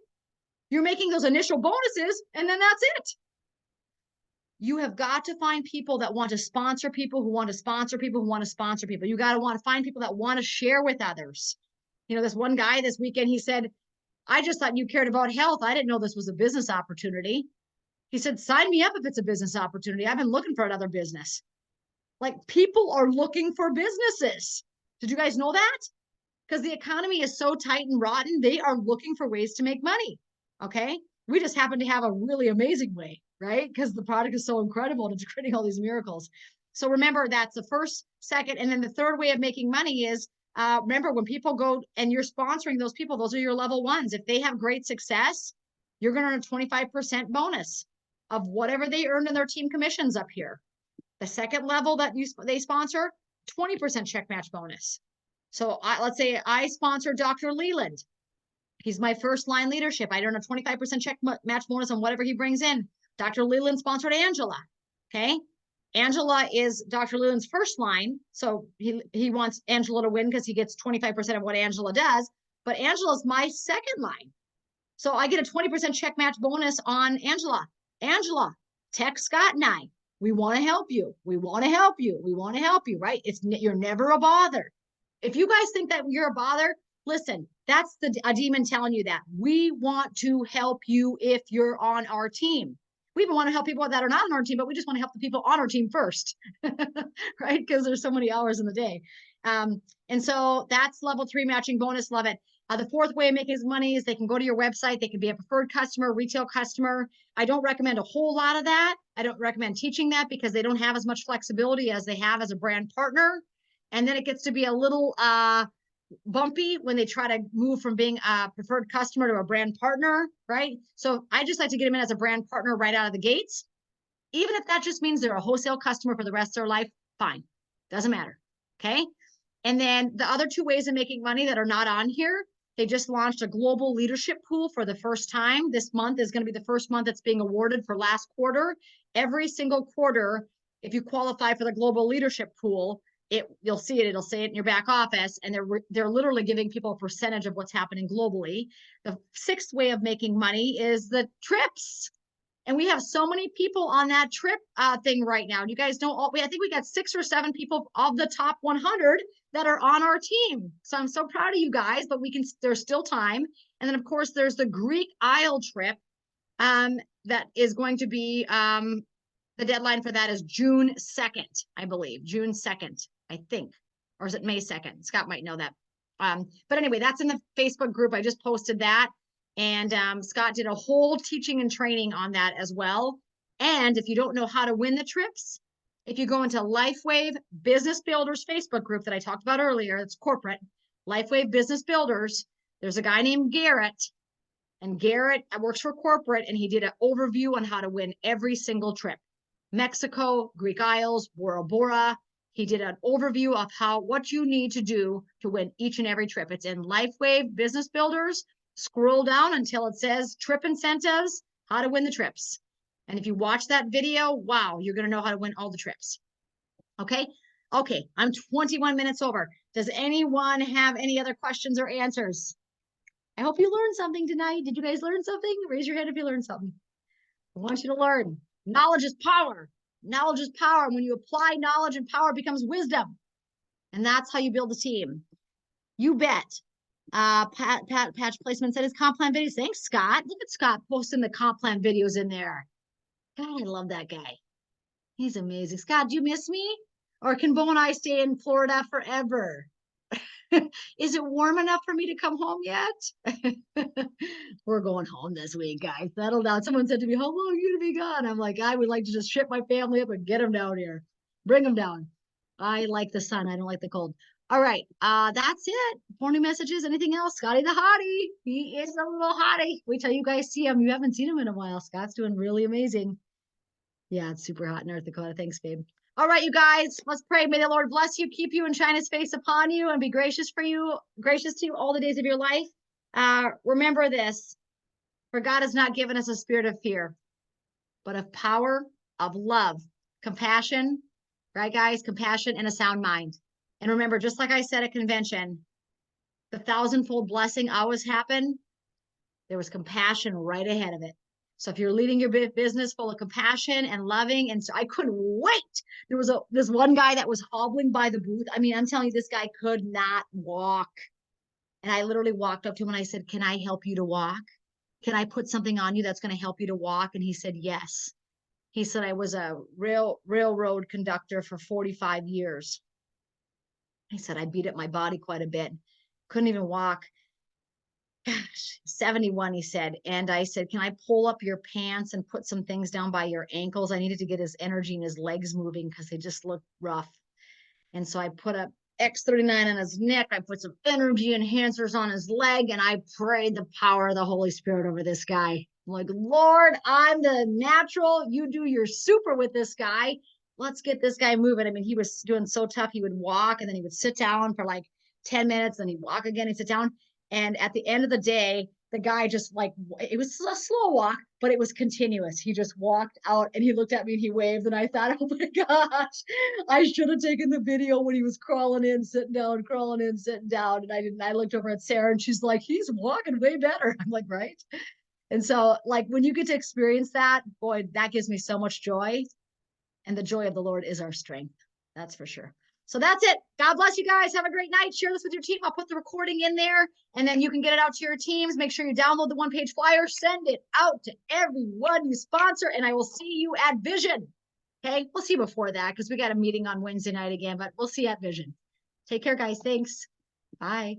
You're making those initial bonuses, and then that's it. You have got to find people that want to sponsor people who want to sponsor people who want to sponsor people. You got to want to find people that want to share with others. You know, this one guy this weekend, he said, I just thought you cared about health. I didn't know this was a business opportunity. He said, sign me up if it's a business opportunity. I've been looking for another business. Like, people are looking for businesses. Did you guys know that? Because the economy is so tight and rotten, they are looking for ways to make money. Okay. We just happen to have a really amazing way, right? Because the product is so incredible and it's creating all these miracles. So remember, that's the first, second, and then the third way of making money is, remember, when people go and you're sponsoring those people, those are your level ones. If they have great success, you're going to earn a 25% bonus of whatever they earned in their team commissions up here. The second level that they sponsor, 20% check match bonus. So let's say I sponsor Dr. Leland. He's my first line leadership. I earn a 25% check match bonus on whatever he brings in. Dr. Leland sponsored Angela. Okay. Angela is Dr. Leland's first line. So he wants Angela to win because he gets 25% of what Angela does. But Angela's my second line. So I get a 20% check match bonus on Angela. Angela, text Scott and I. We want to help you. We want to help you. We want to help you, right? You're never a bother. If you guys think that you're a bother, listen, that's a demon telling you that. We want to help you if you're on our team. We even want to help people that are not on our team, but we just want to help the people on our team first, right? Because there's so many hours in the day. And so that's level 3 matching bonus. Love it. The fourth way of making money is they can go to your website. They can be a preferred customer, retail customer. I don't recommend a whole lot of that. I don't recommend teaching that because they don't have as much flexibility as they have as a brand partner. And then it gets to be a little bumpy when they try to move from being a preferred customer to a brand partner, right? So I just like to get them in as a brand partner right out of the gates. Even if that just means they're a wholesale customer for the rest of their life, fine. Doesn't matter, okay? And then the other 2 ways of making money that are not on here, they just launched a global leadership pool for the first time. This month is going to be the first month that's being awarded for last quarter. Every single quarter, if you qualify for the global leadership pool, you'll see it. It'll say it in your back office, and they're literally giving people a percentage of what's happening globally. The 6th way of making money is the trips. And we have so many people on that trip thing right now. You guys don't I think we got 6 or 7 people of the top 100 that are on our team. So I'm so proud of you guys, but there's still time. And then of course there's the Greek Isle trip that is going to be, the deadline for that is June 2nd, I believe. June 2nd, I think. Or is it May 2nd? Scott might know that. But anyway, that's in the Facebook group. I just posted that. And Scott did a whole teaching and training on that as well. And if you don't know how to win the trips, if you go into LifeWave Business Builders Facebook group that I talked about earlier, it's corporate, LifeWave Business Builders, there's a guy named Garrett. And Garrett works for corporate, and he did an overview on how to win every single trip. Mexico, Greek Isles, Bora Bora. He did an overview of what you need to do to win each and every trip. It's in LifeWave Business Builders. Scroll down until it says trip incentives, how to win the trips. And if you watch that video, wow, you're going to know how to win all the trips. Okay. Okay. I'm 21 minutes over. Does anyone have any other questions or answers? I hope you learned something tonight. Did you guys learn something? Raise your hand if you learned something. I want you to learn. Knowledge is power. Knowledge is power. And when you apply knowledge and power, it becomes wisdom. And that's how you build a team. You bet. Patch Placement said his comp plan videos. Thanks, Scott. Look at Scott posting the comp plan videos in there. God, I love that guy. He's amazing. Scott, do you miss me? Or can Bo and I stay in Florida forever? Is it warm enough for me to come home yet? We're going home this week, guys. Settle down. Someone said to me, how long are you going to be gone? I'm like, I would like to just ship my family up and get them down here. Bring them down. I like the sun. I don't like the cold. All right. That's it. Morning messages. Anything else? Scotty the hottie. He is a little hottie. Wait till you guys see him. You haven't seen him in a while. Scott's doing really amazing. Yeah, it's super hot in North Dakota. Thanks, babe. All right, you guys, let's pray. May the Lord bless you, keep you, and shine his face upon you, and be gracious to you all the days of your life. Remember this, for God has not given us a spirit of fear, but of power, of love, compassion, right, guys? Compassion and a sound mind. And remember, just like I said at convention, the 1,000-fold blessing always happened. There was compassion right ahead of it. So if you're leading your business full of compassion and loving, and so I couldn't wait. There was this one guy that was hobbling by the booth. I mean, I'm telling you, this guy could not walk. And I literally walked up to him and I said, can I help you to walk? Can I put something on you that's going to help you to walk? And he said, yes. He said, I was a railroad conductor for 45 years. He said, I beat up my body quite a bit. Couldn't even walk. Gosh, 71, he said. And I said, can I pull up your pants and put some things down by your ankles? I needed to get his energy and his legs moving because they just looked rough. And so I put a X39 on his neck. I put some energy enhancers on his leg, and I prayed the power of the Holy Spirit over this guy. I'm like, Lord, I'm the natural. You do your super with this guy. Let's get this guy moving. I mean, he was doing so tough. He would walk and then he would sit down for like 10 minutes. Then he'd walk again. He'd sit down. And at the end of the day, the guy just like, it was a slow walk, but it was continuous. He just walked out and he looked at me and he waved. And I thought, oh my gosh, I should have taken the video when he was crawling in, sitting down, crawling in, sitting down. And I didn't. I looked over at Sarah and she's like, he's walking way better. I'm like, right. And so like when you get to experience that, boy, that gives me so much joy. And the joy of the Lord is our strength. That's for sure. So that's it. God bless you guys. Have a great night. Share this with your team. I'll put the recording in there and then you can get it out to your teams. Make sure you download the one-page flyer. Send it out to everyone you sponsor and I will see you at Vision. Okay. We'll see you before that because we got a meeting on Wednesday night again, but we'll see you at Vision. Take care, guys. Thanks. Bye.